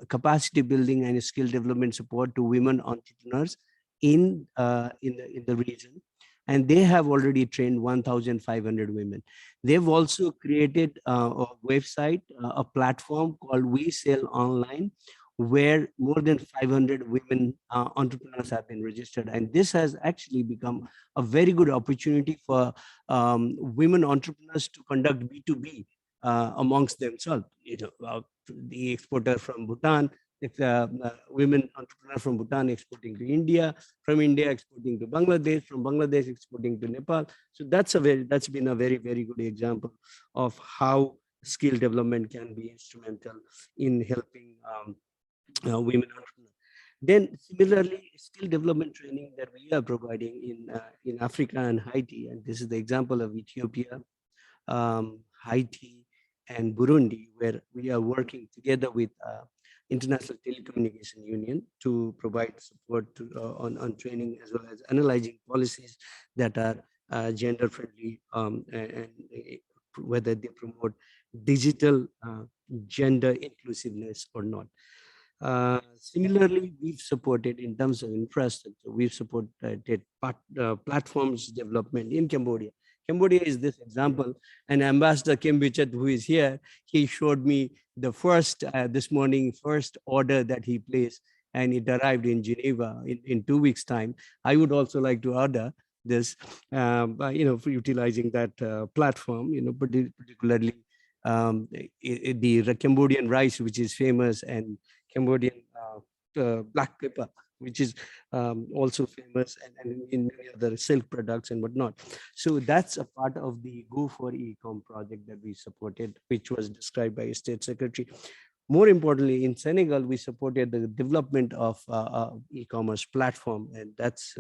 capacity building and skill development support to women entrepreneurs in the region. And they have already trained 1,500 women. They've also created a website, a platform called We Sell Online, where more than 500 women entrepreneurs have been registered. And this has actually become a very good opportunity for women entrepreneurs to conduct B2B amongst themselves. The exporter from Bhutan women entrepreneur from Bhutan exporting to India, from India exporting to Bangladesh, from Bangladesh exporting to Nepal. So that's been a very, very good example of how skill development can be instrumental in helping women entrepreneurs. Then similarly, skill development training that we are providing in Africa and Haiti, and this is the example of Ethiopia, Haiti, and Burundi, where we are working together with International Telecommunication Union to provide support to, on training as well as analyzing policies that are gender friendly and whether they promote digital gender inclusiveness or not. Similarly, we've supported in terms of infrastructure, we've supported platforms development in Cambodia. Cambodia is this example, and Ambassador Kim Bichet, who is here, he showed me the first, this morning, first order that he placed, and it arrived in Geneva in 2 weeks' time. I would also like to order this, for utilizing that platform, particularly the Cambodian rice, which is famous, and Cambodian black pepper, which is also famous, and in many other silk products and whatnot. So that's a part of the Go for Ecom project that we supported, which was described by State Secretary. More importantly, in Senegal, we supported the development of e-commerce platform, and that's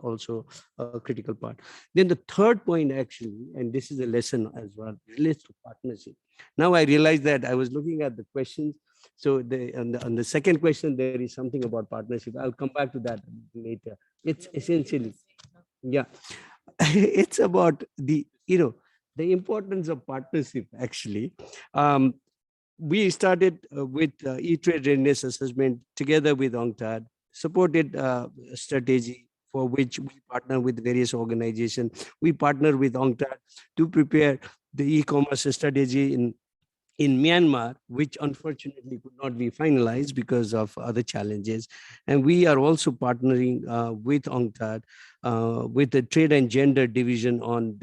also a critical part. Then the third point, actually, and this is a lesson as well, relates to partnership. Now I realize that I was looking at the questions. So on the second question, there is something about partnership. I'll come back to that later. It's essentially, yeah, it's about the importance of partnership, actually. We started with e-trade readiness assessment together with UNCTAD, supported a strategy for which we partner with various organizations. We partner with UNCTAD to prepare the e-commerce strategy in Myanmar, which unfortunately could not be finalized because of other challenges. And we are also partnering with UNCTAD, with the Trade and Gender Division on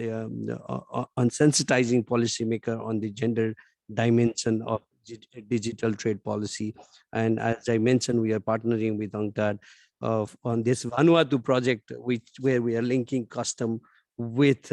sensitizing policymaker on the gender dimension of digital trade policy. And as I mentioned, we are partnering with UNCTAD on this Vanuatu project, where we are linking custom with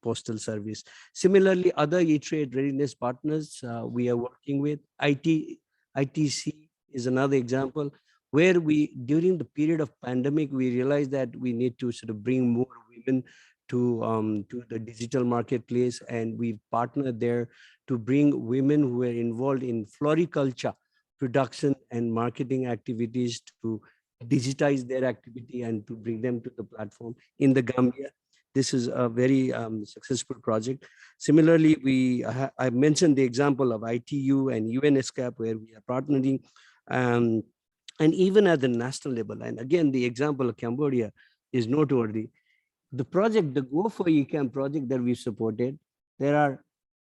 postal service. Similarly, other e-trade readiness partners we are working with. ITC is another example where during the period of pandemic, we realized that we need to sort of bring more women to the digital marketplace, and we partnered there to bring women who are involved in floriculture production and marketing activities to digitize their activity and to bring them to the platform in the Gambia. This is a very successful project. Similarly, I mentioned the example of ITU and UNESCAP, where we are partnering, and even at the national level. And again, the example of Cambodia is noteworthy. The project, the Go for eCam project that we supported, there are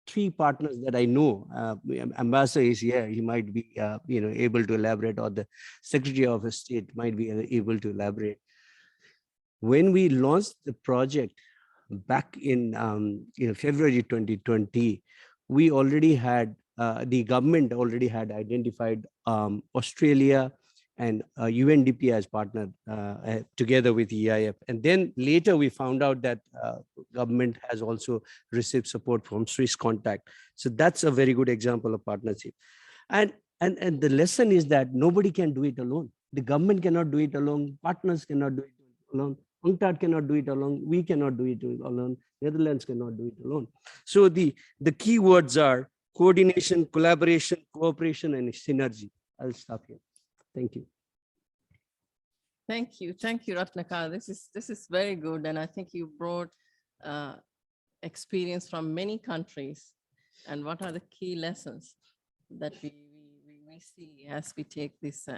3 partners that I know. Ambassador is here; he might be able to elaborate, or the Secretary of State might be able to elaborate. When we launched the project back in February 2020, we already had the government already had identified Australia and UNDP as partner together with EIF. And then later we found out that government has also received support from Swiss Contact. So that's a very good example of partnership. And the lesson is that nobody can do it alone. The government cannot do it alone. Partners cannot do it alone. UNCTAD cannot do it alone. We cannot do it alone. Netherlands cannot do it alone. So the key words are coordination, collaboration, cooperation, and synergy. I'll stop here. Thank you. Thank you, Ratnakar. This is very good, and I think you brought experience from many countries. And what are the key lessons that we see as we take this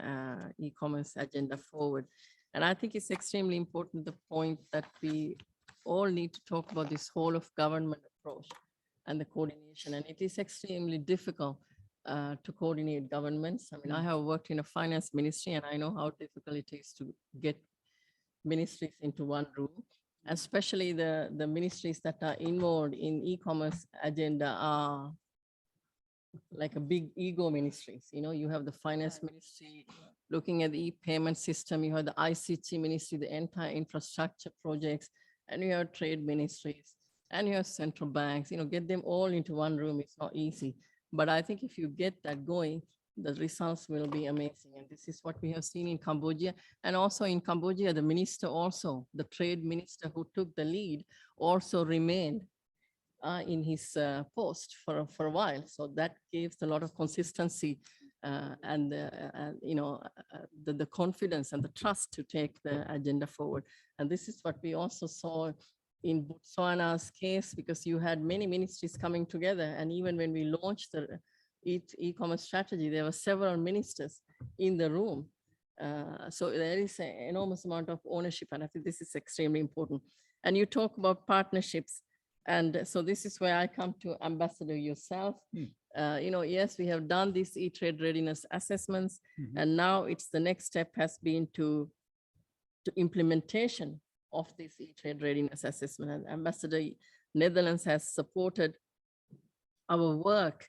e-commerce agenda forward? And I think it's extremely important, the point that we all need to talk about this whole of government approach and the coordination. And it is extremely difficult to coordinate governments. I mean, I have worked in a finance ministry, and I know how difficult it is to get ministries into one room, especially the ministries that are involved in e-commerce agenda are like a big ego ministries. You know, you have the finance ministry looking at the e-payment system, you have the ICT ministry, the entire infrastructure projects, and you have trade ministries, and you have central banks. You know, get them all into one room. It's not easy. But I think if you get that going, the results will be amazing. And this is what we have seen in Cambodia. And also in Cambodia, the minister also, the trade minister who took the lead also remained in his post for a while. So that gives a lot of consistency and the confidence and the trust to take the agenda forward. And this is what we also saw in Botswana's case, because you had many ministries coming together. And even when we launched the e-commerce strategy, there were several ministers in the room. So there is an enormous amount of ownership, and I think this is extremely important. And you talk about partnerships. And so this is where I come to Ambassador yourself. Yes, we have done these e-trade readiness assessments, and now it's the next step has been to implementation of this e-trade readiness assessment. And Ambassador Netherlands has supported our work,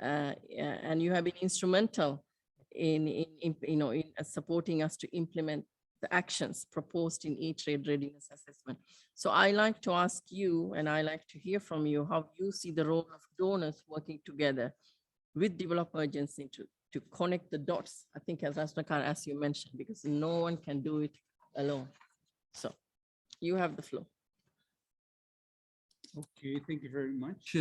and you have been instrumental in supporting us to implement the actions proposed in e-trade readiness assessment. So I like to ask you, and I like to hear from you, how you see the role of donors working together with developer agency to connect the dots. I think as Rastrakar, as you mentioned, because no one can do it alone. So you have the floor. Okay, thank you very much.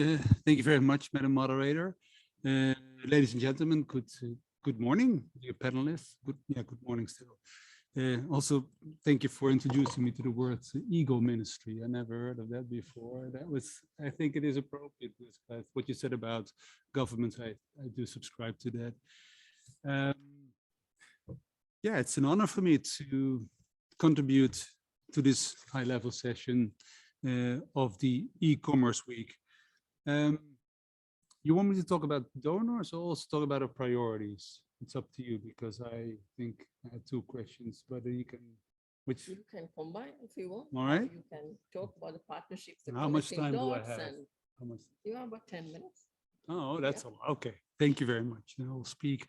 Thank you very much, Madam Moderator. Ladies and gentlemen, good morning, dear panelists. Good morning still. Also, thank you for introducing me to the word ego ministry. I never heard of that before. I think it is appropriate with what you said about governments. I do subscribe to that. It's an honor for me to contribute to this high-level session of the e-commerce week. You want me to talk about donors or also talk about our priorities? It's up to you, because I think I had two questions, but you can, you can combine if you want. All right. You can talk about the partnerships. How much time do I have? How much? You have about 10 minutes. Oh, that's a lot. Okay. Thank you very much. And I'll speak.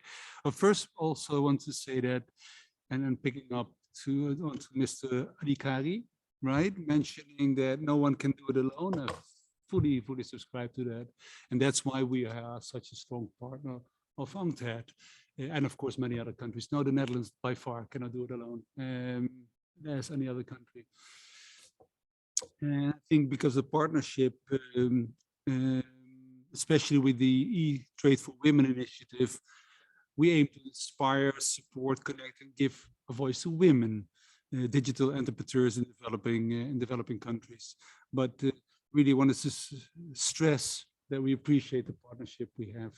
First, also, I want to say that, and then picking up to Mr. Adhikari, right? Mentioning that no one can do it alone. I fully subscribe to that. And that's why we are such a strong partner of UNCTAD. And of course, many other countries. No, the Netherlands by far cannot do it alone, as any other country. And I think because the partnership, especially with the E-Trade for Women initiative, we aim to inspire, support, connect, and give a voice to women, digital entrepreneurs in developing countries. But really wanted to stress that we appreciate the partnership we have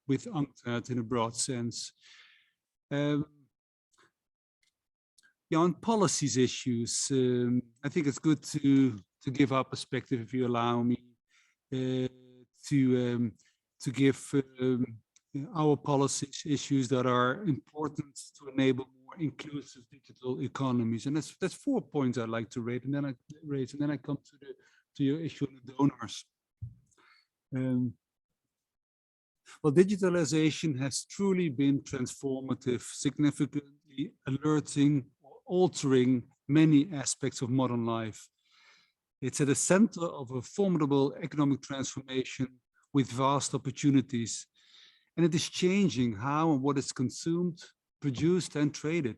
with UNCTAD in a broad sense. On policies issues, I think it's good to give our perspective, if you allow me, to give our policy issues that are important to enable more inclusive digital economies. And that's 4 points I'd like to raise, and then I come to your issue on the donors. Well, digitalization has truly been transformative, significantly alerting or altering many aspects of modern life. It's at the center of a formidable economic transformation with vast opportunities, and it is changing how and what is consumed, produced, and traded.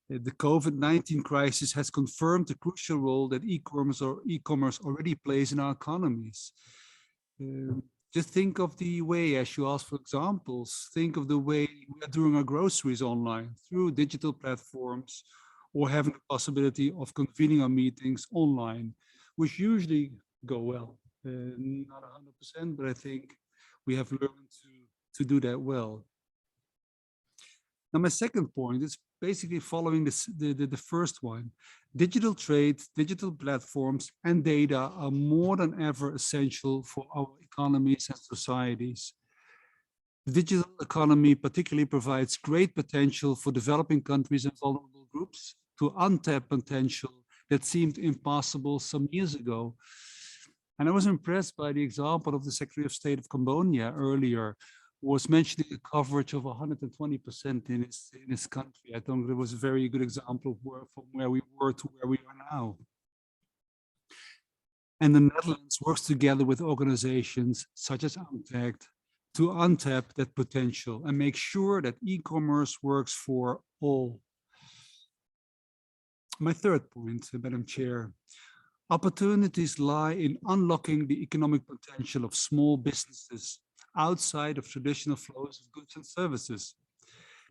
The COVID-19 crisis has confirmed the crucial role that e-commerce already plays in our economies. Just think of the way, as you asked for examples, think of the way we are doing our groceries online through digital platforms, or having the possibility of convening our meetings online, which usually go well. Not 100%, but I think we have learned to do that well. Now, my second point is basically following the first one. Digital trade, digital platforms, and data are more than ever essential for our economies and societies. The digital economy particularly provides great potential for developing countries and vulnerable groups to untap potential that seemed impossible some years ago. And I was impressed by the example of the Secretary of State of Cambodia earlier, who was mentioning a coverage of 120% in his country. I think it was a very good example of from where we were to where we are now. And the Netherlands works together with organizations such as Untapped to untap that potential and make sure that e-commerce works for all. My third point, Madam Chair, opportunities lie in unlocking the economic potential of small businesses outside of traditional flows of goods and services.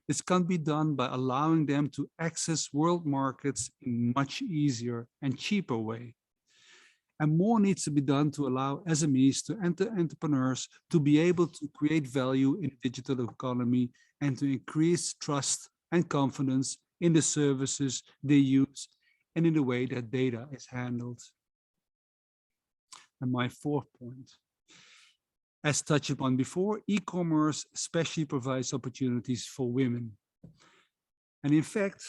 This can be done by allowing them to access world markets in a much easier and cheaper way. And more needs to be done to allow SMEs to enter entrepreneurs to be able to create value in the digital economy and to increase trust and confidence in the services they use and in the way that data is handled. And my fourth point, as touched upon before, e-commerce especially provides opportunities for women. And in fact,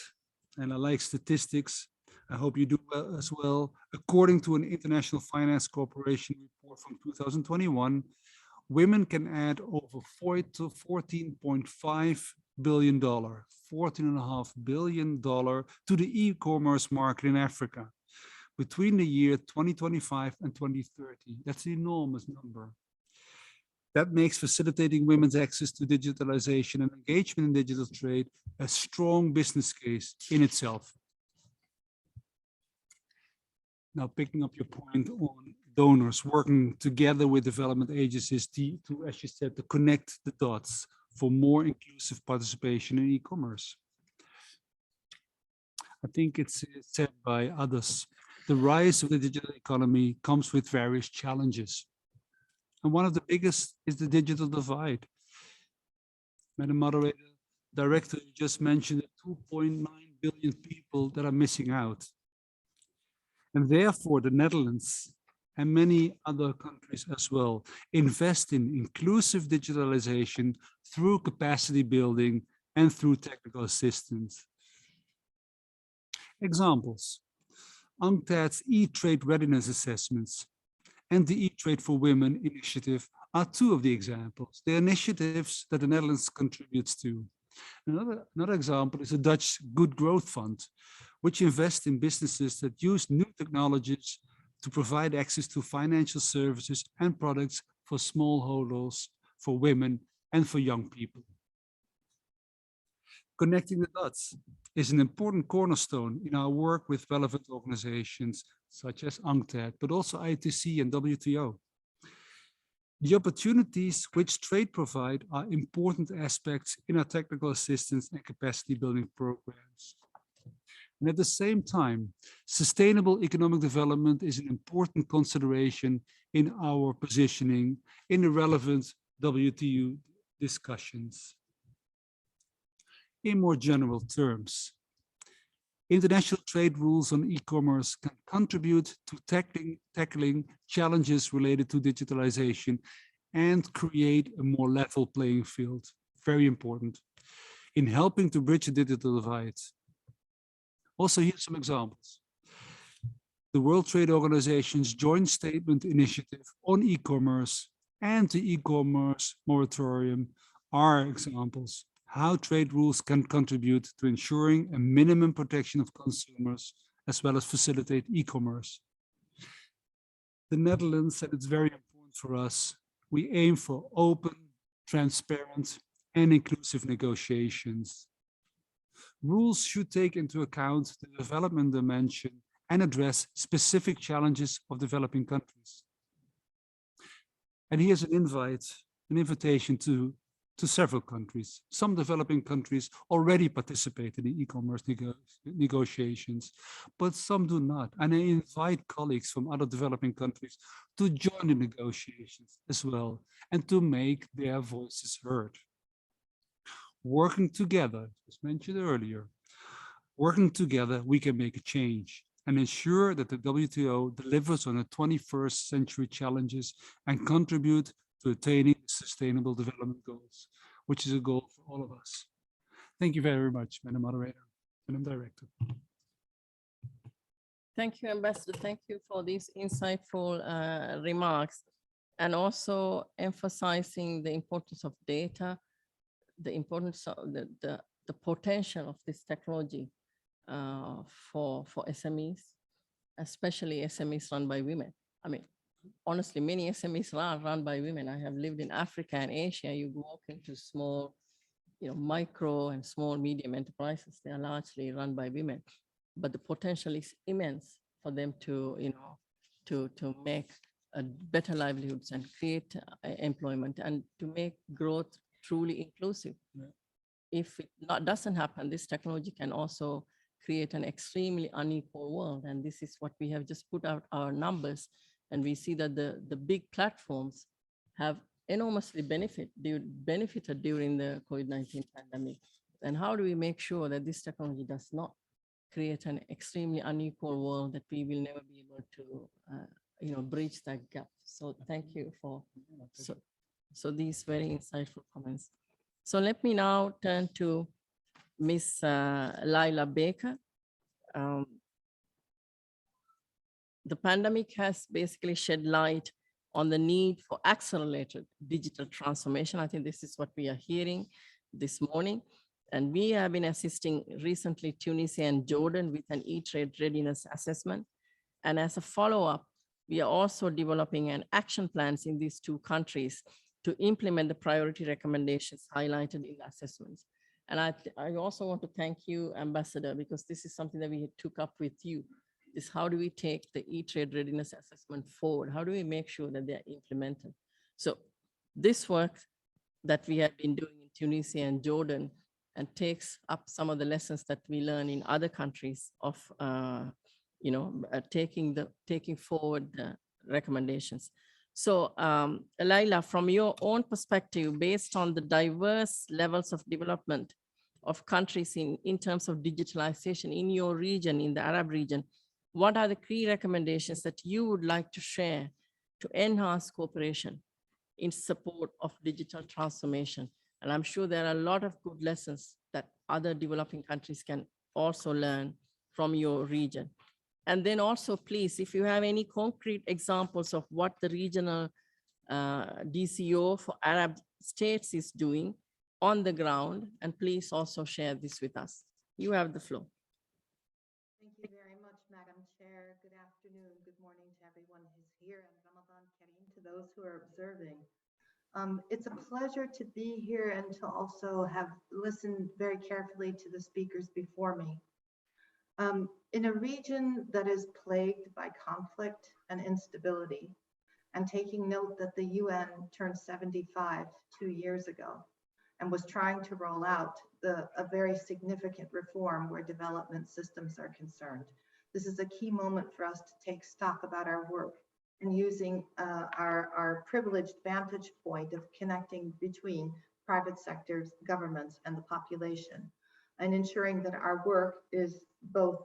and I like statistics, I hope you do well as well, according to an International Finance Corporation report from 2021, women can add over $14.5 billion, $14.5 billion to the e-commerce market in Africa between the year 2025 and 2030. That's an enormous number. That makes facilitating women's access to digitalization and engagement in digital trade a strong business case in itself. Now, picking up your point on donors working together with development agencies to, as you said, to connect the dots for more inclusive participation in e-commerce. I think it's said by others, the rise of the digital economy comes with various challenges. And one of the biggest is the digital divide. Madam Moderator, Director, you just mentioned the 2.9 billion people that are missing out. And therefore, the Netherlands and many other countries as well invest in inclusive digitalization through capacity building and through technical assistance. Examples, UNCTAD's e-trade readiness assessments and the e-trade for women initiative are two of the examples. They're initiatives that the Netherlands contributes to. Another example is the Dutch Good Growth Fund, which invests in businesses that use new technologies to provide access to financial services and products for smallholders, for women, and for young people. Connecting the dots is an important cornerstone in our work with relevant organizations such as UNCTAD, but also ITC and WTO. The opportunities which trade provide are important aspects in our technical assistance and capacity building programs. And at the same time, sustainable economic development is an important consideration in our positioning in the relevant WTO discussions. In more general terms, international trade rules on e-commerce can contribute to tackling challenges related to digitalization and create a more level playing field. Very important in helping to bridge the digital divide. Also, here's some examples. The World Trade Organization's joint statement initiative on e-commerce and the e-commerce moratorium are examples how trade rules can contribute to ensuring a minimum protection of consumers as well as facilitate e-commerce. The Netherlands, and it's very important for us, we aim for open, transparent, and inclusive negotiations. Rules should take into account the development dimension and address specific challenges of developing countries. And here's an invitation to several countries. Some developing countries already participate in the e-commerce negotiations, but some do not. And I invite colleagues from other developing countries to join the negotiations as well and to make their voices heard. Working together, as mentioned earlier, working together, we can make a change and ensure that the WTO delivers on the 21st century challenges and contribute to attaining sustainable development goals, which is a goal for all of us. Thank you very much, Madam Moderator, Madam Director. Thank you, Ambassador. Thank you for these insightful remarks, and also emphasizing the importance of data, the importance of the potential of this technology for SMEs, especially SMEs run by women. I mean, honestly, many SMEs are run by women. I have lived in Africa and Asia. You walk into small, micro and small, medium enterprises. They are largely run by women, but the potential is immense for them to, to make better livelihoods and create employment and to make growth truly inclusive. Yeah. If it doesn't happen, this technology can also create an extremely unequal world. And this is what we have just put out our numbers. And we see that the big platforms have enormously benefited during the COVID-19 pandemic. And how do we make sure that this technology does not create an extremely unequal world, that we will never be able to, bridge that gap? So thank you for so these very insightful comments. So let me now turn to Ms. Laila Baker. The pandemic has basically shed light on the need for accelerated digital transformation. I think this is what we are hearing this morning. And we have been assisting recently Tunisia and Jordan with an e-trade readiness assessment. And as a follow-up, we are also developing an action plans in these two countries to implement the priority recommendations highlighted in the assessments. And I also want to thank you, Ambassador, because this is something that we took up with you, is how do we take the e-trade readiness assessment forward? How do we make sure that they're implemented? So this work that we have been doing in Tunisia and Jordan and takes up some of the lessons that we learn in other countries of, taking forward the recommendations. So Laila, from your own perspective, based on the diverse levels of development of countries in terms of digitalization in your region, in the Arab region, what are the key recommendations that you would like to share to enhance cooperation in support of digital transformation? And I'm sure there are a lot of good lessons that other developing countries can also learn from your region. And then also, please, if you have any concrete examples of what the regional DCO for Arab states is doing on the ground, and please also share this with us. You have the floor. Thank you very much, Madam Chair. Good afternoon, good morning to everyone who's here, and Ramadan Kareem to those who are observing. It's a pleasure to be here and to also have listened very carefully to the speakers before me. In a region that is plagued by conflict and instability, and taking note that the UN turned 75 2 years ago and was trying to roll out a very significant reform where development systems are concerned. This is a key moment for us to take stock about our work and using our privileged vantage point of connecting between private sectors, governments, and the population, and ensuring that our work is both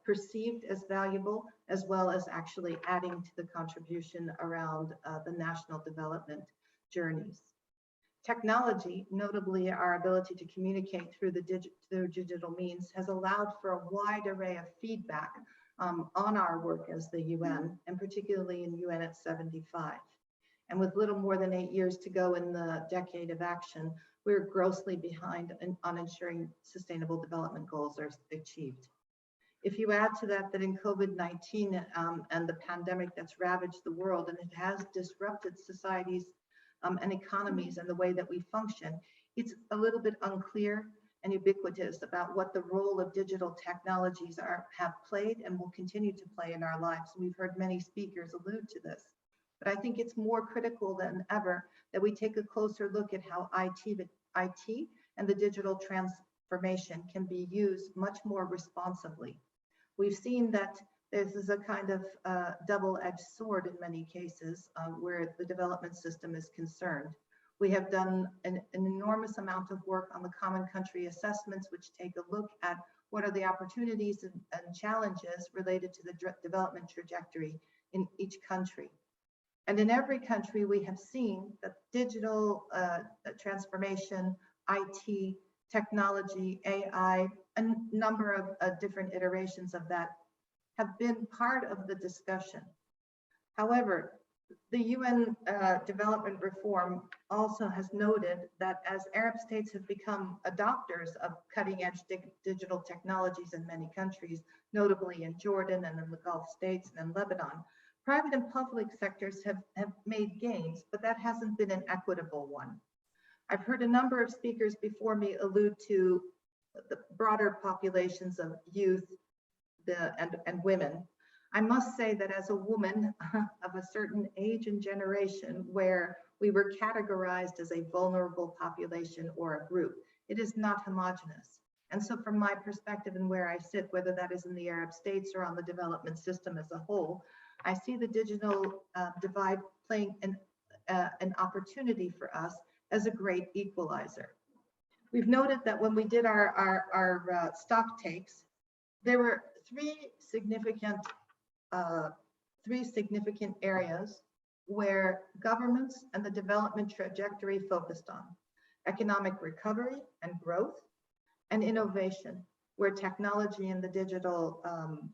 perceived as valuable as well as actually adding to the contribution around the national development journeys. Technology, notably our ability to communicate through digital means, has allowed for a wide array of feedback on our work as the UN, and particularly in UN at 75. And with little more than 8 years to go in the decade of action, we're grossly behind on ensuring sustainable development goals are achieved. If you add to that in COVID-19 and the pandemic that's ravaged the world, and it has disrupted societies and economies and the way that we function, it's a little bit unclear and ubiquitous about what the role of digital technologies have played and will continue to play in our lives. And we've heard many speakers allude to this. But I think it's more critical than ever that we take a closer look at how IT and the digital transformation can be used much more responsibly. We've seen that this is a kind of double-edged sword in many cases where the development system is concerned. We have done an enormous amount of work on the common country assessments, which take a look at what are the opportunities and challenges related to the development trajectory in each country. And in every country, we have seen that digital transformation, IT, technology, AI, a number of different iterations of that have been part of the discussion. However, the UN development reform also has noted that as Arab states have become adopters of cutting-edge digital technologies in many countries, notably in Jordan and in the Gulf states and in Lebanon, private and public sectors have made gains, but that hasn't been an equitable one. I've heard a number of speakers before me allude to the broader populations of youth and women. I must say that as a woman of a certain age and generation where we were categorized as a vulnerable population or a group, it is not homogenous. And so from my perspective and where I sit, whether that is in the Arab states or on the development system as a whole, I see the digital divide playing an opportunity for us as a great equalizer. We've noted that when we did our stock takes, there were three significant areas where governments and the development trajectory focused on: economic recovery and growth, and innovation, where technology and the digital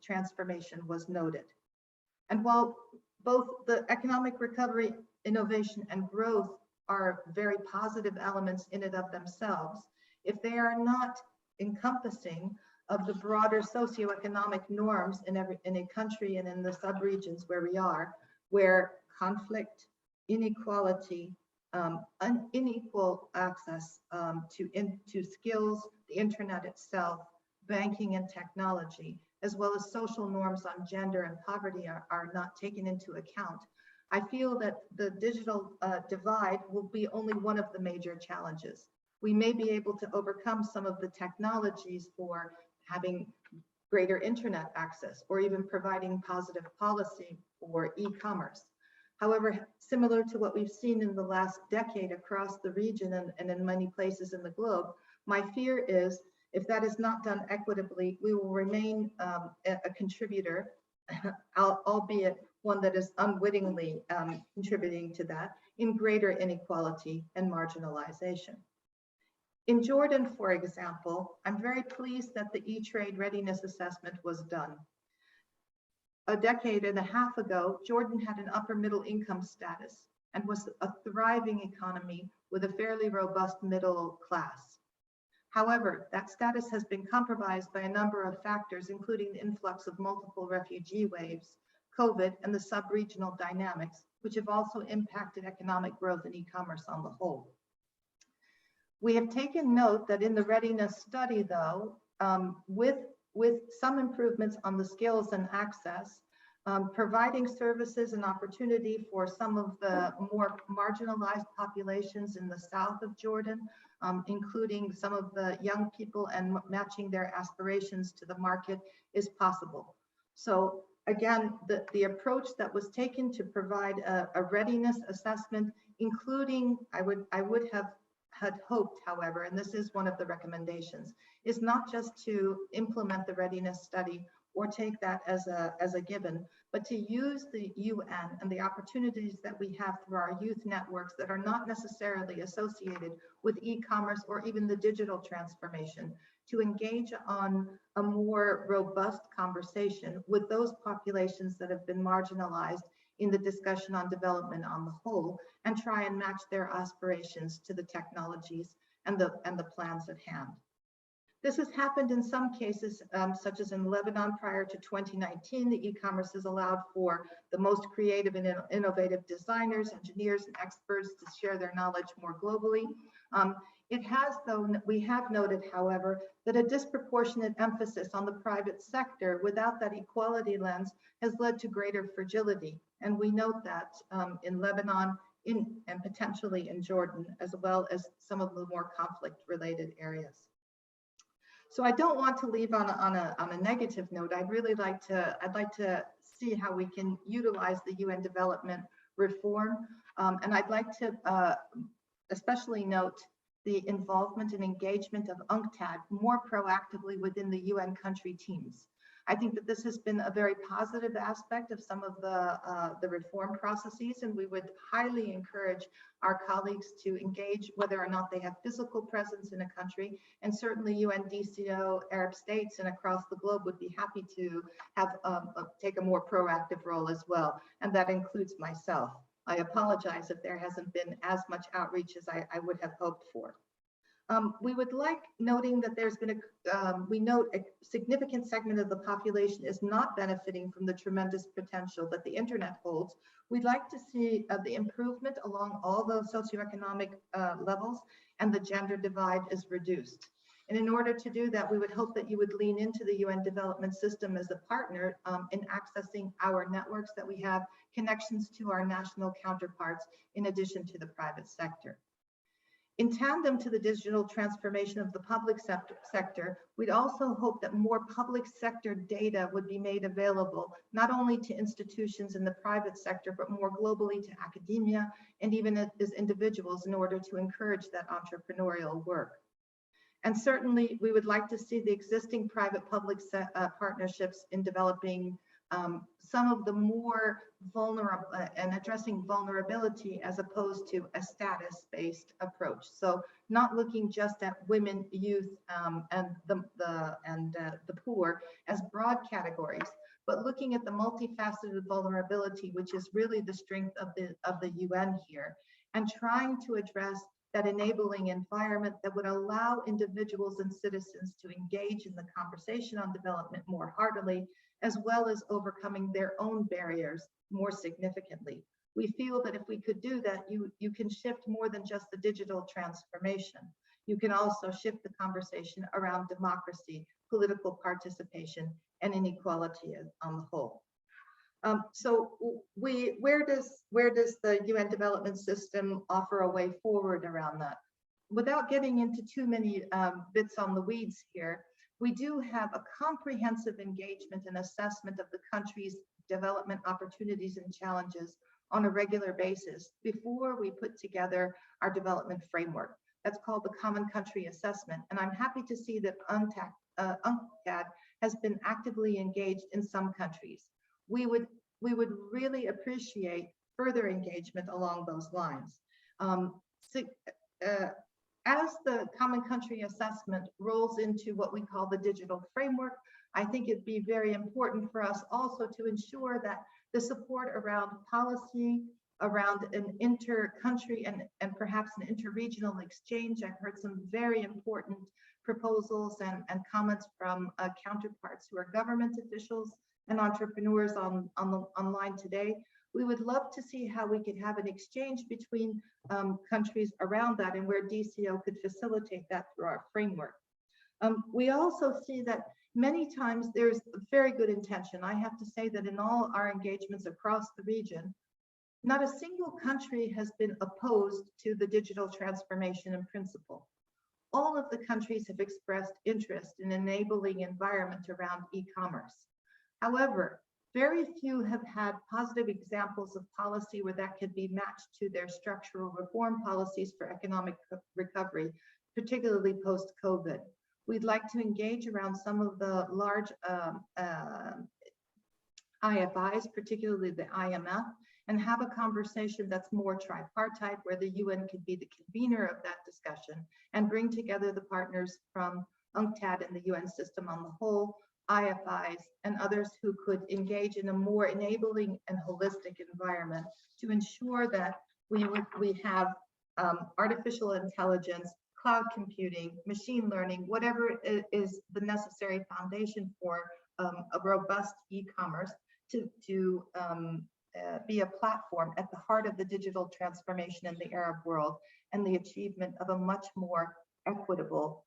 transformation was noted. And while both the economic recovery, innovation, and growth are very positive elements in and of themselves, if they are not encompassing of the broader socioeconomic norms in a country and in the subregions where we are, where conflict, inequality, unequal access to skills, the internet itself, banking and technology, as well as social norms on gender and poverty are not taken into account, I feel that the digital divide will be only one of the major challenges. We may be able to overcome some of the technologies for having greater internet access or even providing positive policy for e-commerce. However, similar to what we've seen in the last decade across the region and in many places in the globe, my fear is if that is not done equitably, we will remain a contributor, albeit one that is unwittingly contributing to that, in greater inequality and marginalization. In Jordan, for example, I'm very pleased that the E-Trade Readiness Assessment was done. A decade and a half ago, Jordan had an upper middle income status and was a thriving economy with a fairly robust middle class. However, that status has been compromised by a number of factors, including the influx of multiple refugee waves, COVID, and the sub-regional dynamics, which have also impacted economic growth and e-commerce on the whole. We have taken note that in the readiness study, though, with some improvements on the skills and access, providing services and opportunity for some of the more marginalized populations in the south of Jordan, including some of the young people and matching their aspirations to the market is possible. So again, the approach that was taken to provide a readiness assessment, including, I would have had hoped, however, and this is one of the recommendations, is not just to implement the readiness study or take that as a given, but to use the UN and the opportunities that we have through our youth networks that are not necessarily associated with e-commerce or even the digital transformation to engage on a more robust conversation with those populations that have been marginalized in the discussion on development on the whole, and try and match their aspirations to the technologies and the plans at hand. This has happened in some cases, such as in Lebanon prior to 2019. The e-commerce has allowed for the most creative and innovative designers, engineers, and experts to share their knowledge more globally. It has, though, we have noted, however, that a disproportionate emphasis on the private sector without that equality lens has led to greater fragility. And we note that in Lebanon and potentially in Jordan, as well as some of the more conflict-related areas. So I don't want to leave on a negative note. I'd like to see how we can utilize the UN development reform. And I'd like to especially note the involvement and engagement of UNCTAD more proactively within the UN country teams. I think that this has been a very positive aspect of some of the reform processes, and we would highly encourage our colleagues to engage whether or not they have physical presence in a country, and certainly UNDCO, Arab states, and across the globe would be happy to have take a more proactive role as well, and that includes myself. I apologize if there hasn't been as much outreach as I would have hoped for. We would like noting that there's been we note a significant segment of the population is not benefiting from the tremendous potential that the internet holds. We'd like to see the improvement along all those socioeconomic levels, and the gender divide is reduced. And in order to do that, we would hope that you would lean into the UN development system as a partner in accessing our networks, that we have connections to our national counterparts in addition to the private sector. In tandem to the digital transformation of the public sector, we'd also hope that more public sector data would be made available, not only to institutions in the private sector, but more globally to academia and even as individuals, in order to encourage that entrepreneurial work. And certainly we would like to see the existing private-public partnerships in developing some of the more vulnerable and addressing vulnerability as opposed to a status-based approach. So not looking just at women, youth, and the poor as broad categories, but looking at the multifaceted vulnerability, which is really the strength of the UN here, and trying to address that enabling environment that would allow individuals and citizens to engage in the conversation on development more heartily, as well as overcoming their own barriers more significantly. We feel that if we could do that, you can shift more than just the digital transformation. You can also shift the conversation around democracy, political participation, and inequality on the whole. So where does the UN development system offer a way forward around that? Without getting into too many bits on the weeds here, we do have a comprehensive engagement and assessment of the country's development opportunities and challenges on a regular basis before we put together our development framework. That's called the Common Country Assessment. And I'm happy to see that UNCTAD has been actively engaged in some countries. We would really appreciate further engagement along those lines. As the Common Country Assessment rolls into what we call the digital framework, I think it'd be very important for us also to ensure that the support around policy, around an inter-country and perhaps an inter-regional exchange. I've heard some very important proposals and comments from counterparts who are government officials and entrepreneurs online today. We would love to see how we could have an exchange between countries around that, and where DCO could facilitate that through our framework. We also see that many times there's very good intention. I have to say that in all our engagements across the region, not a single country has been opposed to the digital transformation in principle. All of the countries have expressed interest in enabling environment around e-commerce. However, very few have had positive examples of policy where that could be matched to their structural reform policies for economic recovery, particularly post-COVID. We'd like to engage around some of the large IFIs, particularly the IMF, and have a conversation that's more tripartite, where the UN could be the convener of that discussion and bring together the partners from UNCTAD and the UN system on the whole, IFIs, and others who could engage in a more enabling and holistic environment to ensure that we have artificial intelligence, cloud computing, machine learning, whatever is the necessary foundation for a robust e-commerce to be a platform at the heart of the digital transformation in the Arab world and the achievement of a much more equitable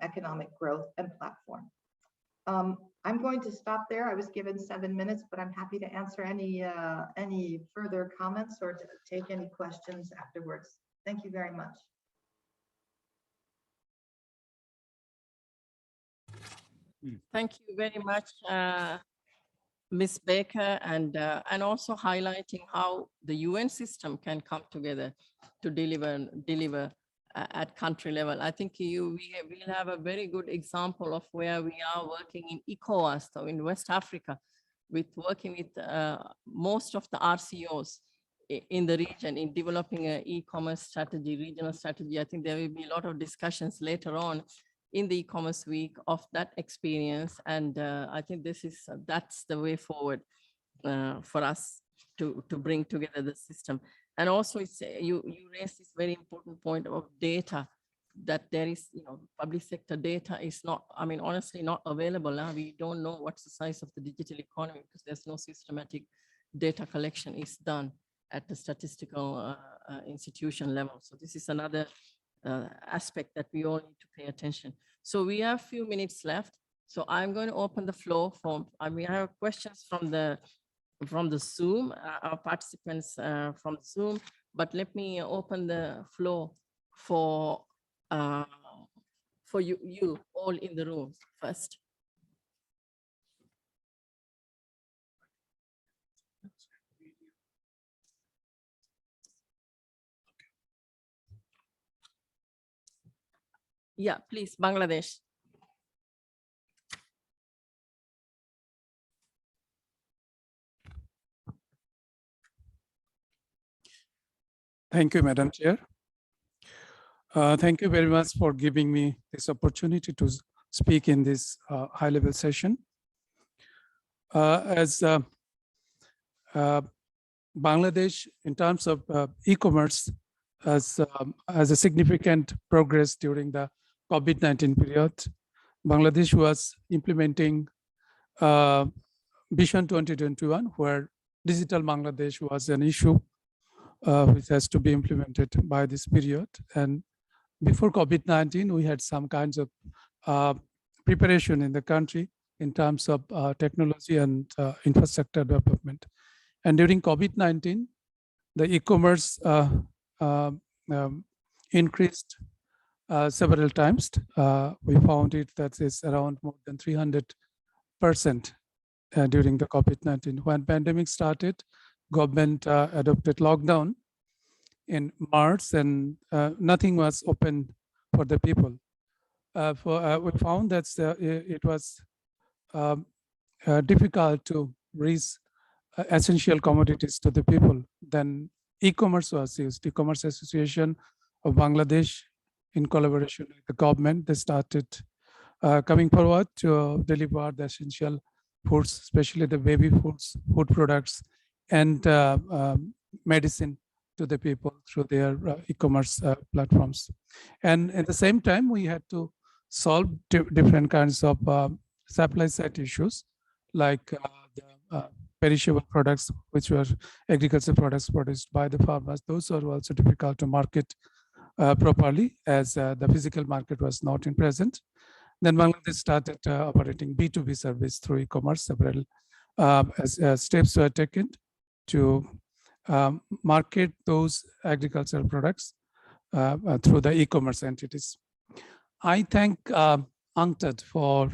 economic growth and platform. I'm going to stop there. I was given 7 minutes, but I'm happy to answer any further comments or to take any questions afterwards. Thank you very much. Thank you very much, Ms. Baker, and also highlighting how the UN system can come together to deliver at country level. I think we'll have a very good example of where we are working in ECOWAS, so in West Africa, with working with most of the RCOs in the region in developing an e-commerce strategy, regional strategy. I think there will be a lot of discussions later on in the e-commerce week of that experience. And I think that's the way forward for us to bring together the system. And also you raised this very important point of data, that there is, public sector data is not, I mean, honestly not available. We don't know what's the size of the digital economy because there's no systematic data collection is done at the statistical institution level. So this is another aspect that we all need to pay attention. So we have a few minutes left. So I'm going to open the floor for, I have questions from the Zoom, our participants from Zoom, but let me open the floor for you all in the room first. Yeah, please, Bangladesh. Thank you, Madam Chair. Thank you very much for giving me this opportunity to speak in this high-level session. As Bangladesh, in terms of e-commerce, has a significant progress during the COVID-19 period. Bangladesh was implementing Vision 2021, where digital Bangladesh was an issue which has to be implemented by this period. And before COVID-19, we had some kinds of preparation in the country in terms of technology and infrastructure development. And during COVID-19, the e-commerce increased several times. We found it that is around more than 300% during the COVID-19. When pandemic started, government adopted lockdown in March, and nothing was open for the people. We found that it was difficult to reach essential commodities to the people. Then e-commerce was used. E-commerce Association of Bangladesh, in collaboration with the government, they started coming forward to deliver the essential foods, especially the baby foods, food products, and medicine to the people through their e-commerce platforms. And at the same time, we had to solve different kinds of supply side issues, like the perishable products, which were agricultural products produced by the farmers. Those are also difficult to market properly, as the physical market was not in present. Then Bangladesh started operating B2B service through e-commerce. Several steps were taken to market those agricultural products through the e-commerce entities. I thank UNCTAD for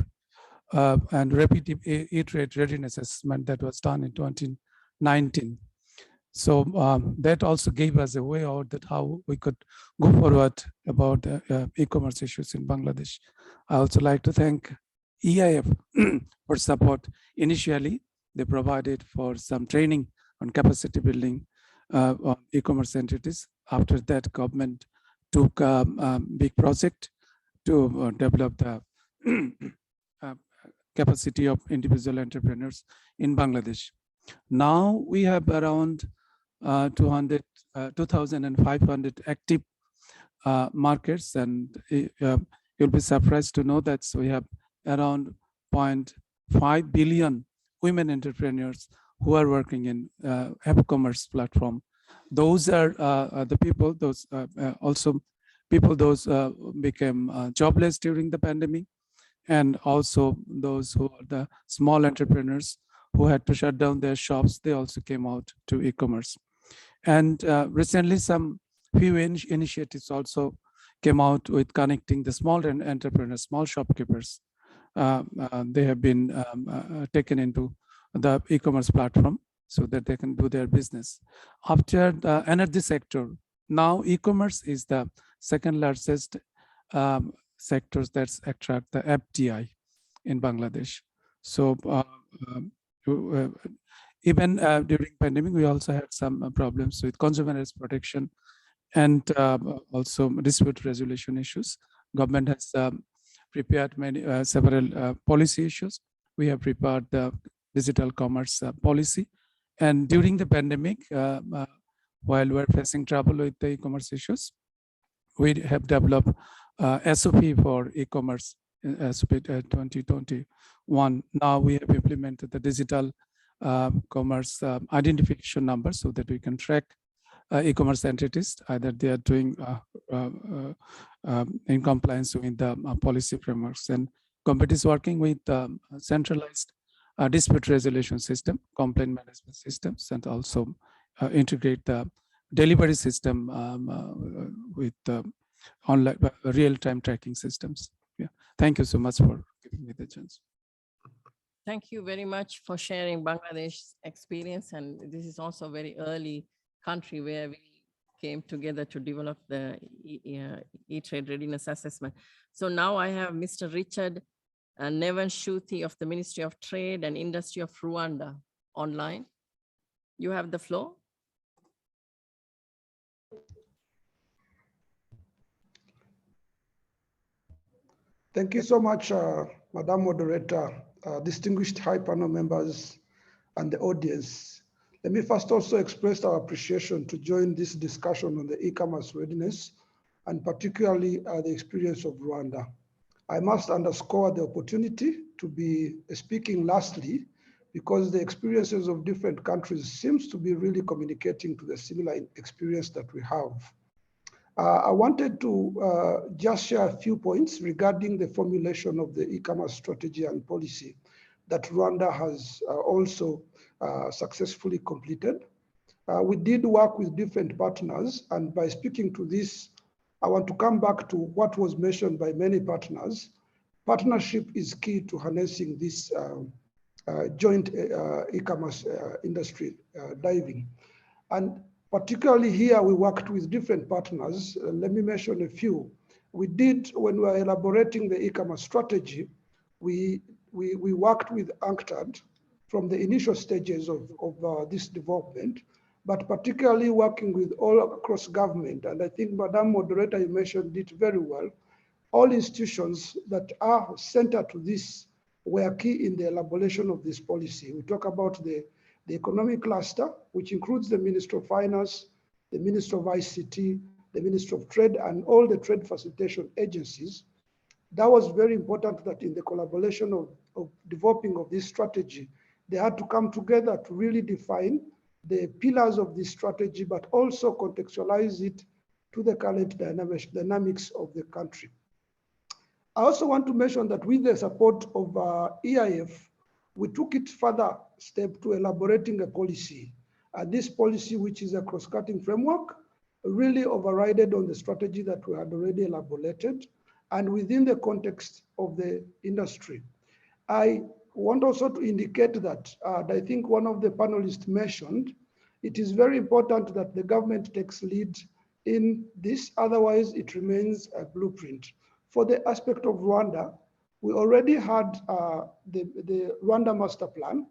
and rapid e-trade readiness assessment that was done in 2019. So that also gave us a way out that how we could go forward about e-commerce issues in Bangladesh. I also like to thank EIF for support. Initially, they provided for some training on capacity building on e-commerce entities. After that, government took a big project to develop the capacity of individual entrepreneurs in Bangladesh. Now we have around 2,500 active markets, and you'll be surprised to know that we have around 0.5 billion women entrepreneurs who are working in e-commerce platform. Those are the people, those also people, those became jobless during the pandemic, and also those who are the small entrepreneurs who had to shut down their shops, they also came out to e-commerce. And recently, some few initiatives also came out with connecting the small entrepreneurs, small shopkeepers. They have been taken into the e-commerce platform so that they can do their business. After the energy sector, now e-commerce is the second largest sectors that attract the FDI in Bangladesh. So even during pandemic, we also had some problems with consumer rights protection and also dispute resolution issues. Government has prepared several policy issues. We have prepared the digital commerce policy. And during the pandemic, while we're facing trouble with the e-commerce issues, we have developed SOP for e-commerce, SOP 2021. Now we have implemented the digital commerce identification number so that we can track e-commerce entities, either they are doing in compliance with the policy frameworks. And government is working with centralized dispute resolution system, complaint management systems, and also integrate the delivery system with online real-time tracking systems. Yeah, thank you so much for giving me the chance. Thank you very much for sharing Bangladesh's experience. And this is also a very early country where we came together to develop the e-trade readiness assessment. So now I have Mr. Richard Nevanshuti of the Ministry of Trade and Industry of Rwanda online. You have the floor. Thank you so much, Madam Moderator, distinguished high panel members and the audience. Let me first also express our appreciation to join this discussion on the e-commerce readiness and particularly the experience of Rwanda. I must underscore the opportunity to be speaking lastly because the experiences of different countries seems to be really communicating to the similar experience that we have. I wanted to just share a few points regarding the formulation of the e-commerce strategy and policy that Rwanda has also successfully completed. We did work with different partners, and by speaking to this, I want to come back to what was mentioned by many partners. Partnership is key to harnessing this joint e-commerce industry diving. And particularly here, we worked with different partners. Let me mention a few. We did, when we were elaborating the e-commerce strategy, we worked with UNCTAD from the initial stages of this development, but particularly working with all across government. And I think Madam Moderator, you mentioned it very well. All institutions that are centered to this were key in the elaboration of this policy. We talk about the economic cluster, which includes the Minister of Finance, the Minister of ICT, the Minister of Trade, and all the trade facilitation agencies. That was very important that in the collaboration of developing of this strategy, they had to come together to really define the pillars of this strategy, but also contextualize it to the current dynamics of the country. I also want to mention that with the support of EIF, we took it further step to elaborating a policy. This policy, which is a cross-cutting framework, really overrided on the strategy that we had already elaborated and within the context of the industry. I want also to indicate that I think one of the panelists mentioned, it is very important that the government takes lead in this, otherwise it remains a blueprint. For the aspect of Rwanda, we already had the Rwanda Master Plan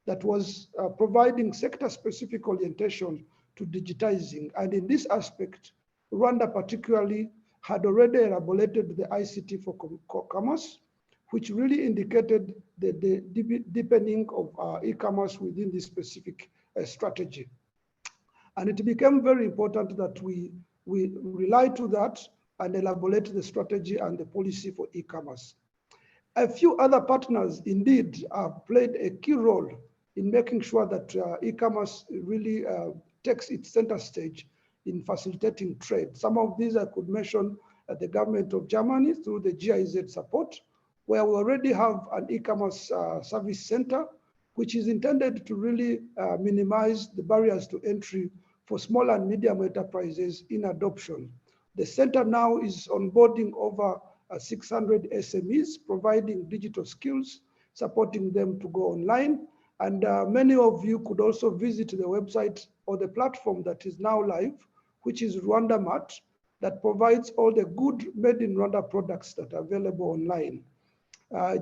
that was providing sector-specific orientation to digitizing. And in this aspect, Rwanda particularly had already elaborated the ICT for commerce, which really indicated the deepening of e-commerce within this specific strategy. And it became very important that we rely to that and elaborate the strategy and the policy for e-commerce. A few other partners indeed played a key role in making sure that e-commerce really takes its center stage in facilitating trade. Some of these I could mention the government of Germany through the GIZ support, where we already have an e-commerce service center, which is intended to really minimize the barriers to entry for small and medium enterprises in adoption. The center now is onboarding over 600 SMEs, providing digital skills, supporting them to go online. And many of you could also visit the website or the platform that is now live, which is Rwanda Mart, that provides all the good made in Rwanda products that are available online.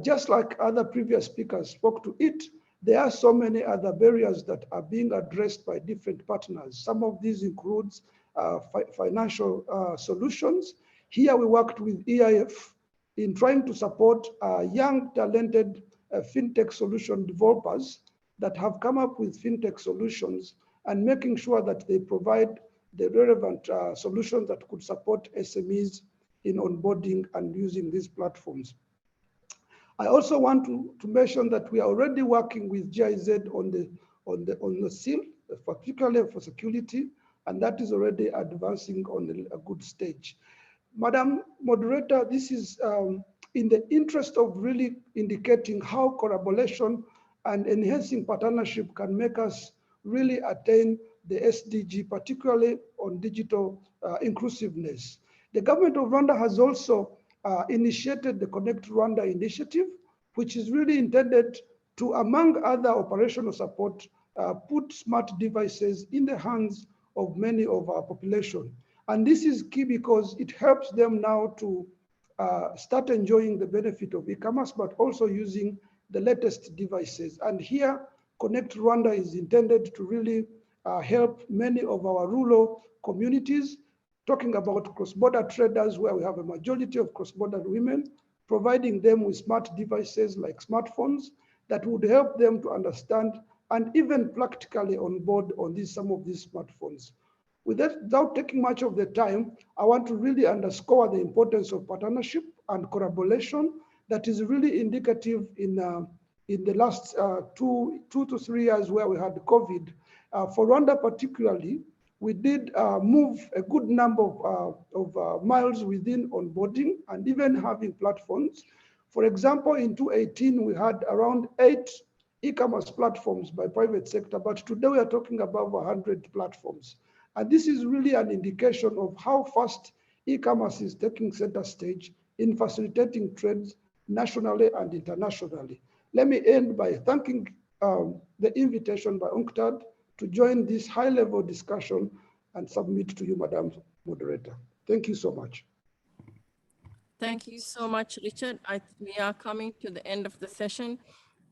Just like other previous speakers spoke to it, there are so many other barriers that are being addressed by different partners. Some of these includes financial solutions. Here we worked with EIF in trying to support young, talented fintech solution developers that have come up with fintech solutions and making sure that they provide the relevant solutions that could support SMEs in onboarding and using these platforms. I also want to mention that we are already working with GIZ on the seal, particularly for security, and that is already advancing on a good stage. Madam Moderator, this is in the interest of really indicating how collaboration and enhancing partnership can make us really attain the SDG, particularly on digital inclusiveness. The government of Rwanda has also initiated the Connect Rwanda initiative, which is really intended to, among other operational support, put smart devices in the hands of many of our population. And this is key because it helps them now to start enjoying the benefit of e-commerce, but also using the latest devices. And here, Connect Rwanda is intended to really help many of our rural communities, talking about cross-border traders where we have a majority of cross-border women, providing them with smart devices like smartphones that would help them to understand and even practically onboard on some of these smartphones. With that, without taking much of the time, I want to really underscore the importance of partnership and collaboration that is really indicative in the last 2 to 3 years where we had COVID. For Rwanda particularly, we did move a good number of miles within onboarding and even having platforms. For example, in 2018, we had around 8 e-commerce platforms by private sector, but today we are talking about 100 platforms. And this is really an indication of how fast e-commerce is taking center stage in facilitating trades nationally and internationally. Let me end by thanking the invitation by UNCTAD to join this high-level discussion and submit to you, Madam Moderator. Thank you so much. Thank you so much, Richard. We are coming to the end of the session.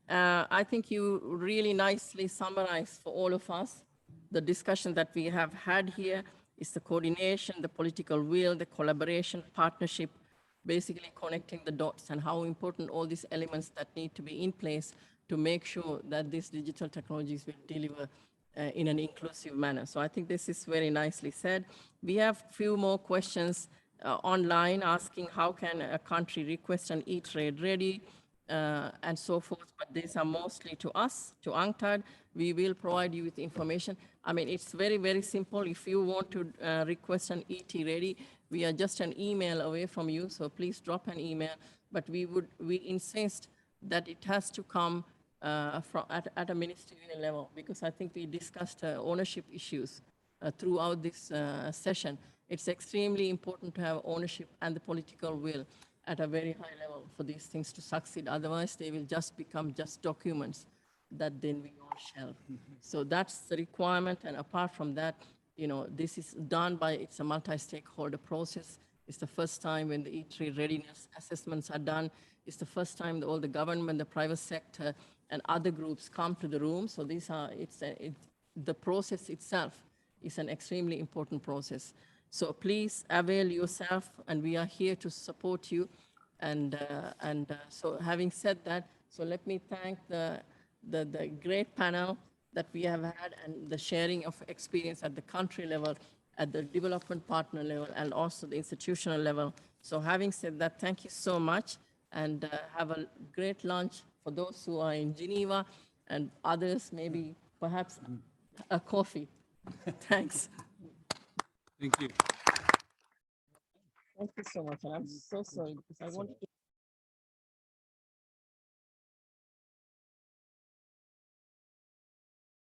I think you really nicely summarized for all of us the discussion that we have had here. Is the coordination, the political will, the collaboration, partnership, basically connecting the dots, and how important all these elements that need to be in place to make sure that these digital technologies will deliver in an inclusive manner. So I think this is very nicely said. We have few more questions online asking how can a country request an e-trade ready and so forth, but these are mostly to us, to UNCTAD. We will provide you with information. I mean, it's very, very simple. If you want to request an ET ready, we are just an email away from you, so please drop an email, but we insist that it has to come at a ministerial level, because I think we discussed ownership issues throughout this session. It's extremely important to have ownership and the political will at a very high level for these things to succeed. Otherwise, they will just become just documents that then we all shelve. So that's the requirement. And apart from that, you know, this is done by, it's a multi-stakeholder process. It's the first time when the E3 readiness assessments are done. It's the first time that all the government, the private sector, and other groups come to the room. So these are, the process itself is an extremely important process. So please avail yourself, and we are here to support you. And so having said that, so let me thank the great panel that we have had, and the sharing of experience at the country level, at the development partner level, and also the institutional level. So having said that, thank you so much, and have a great lunch for those who are in Geneva, and others maybe perhaps a coffee. Thanks. Thank you. Thank you so much, and I'm so sorry because I wanted to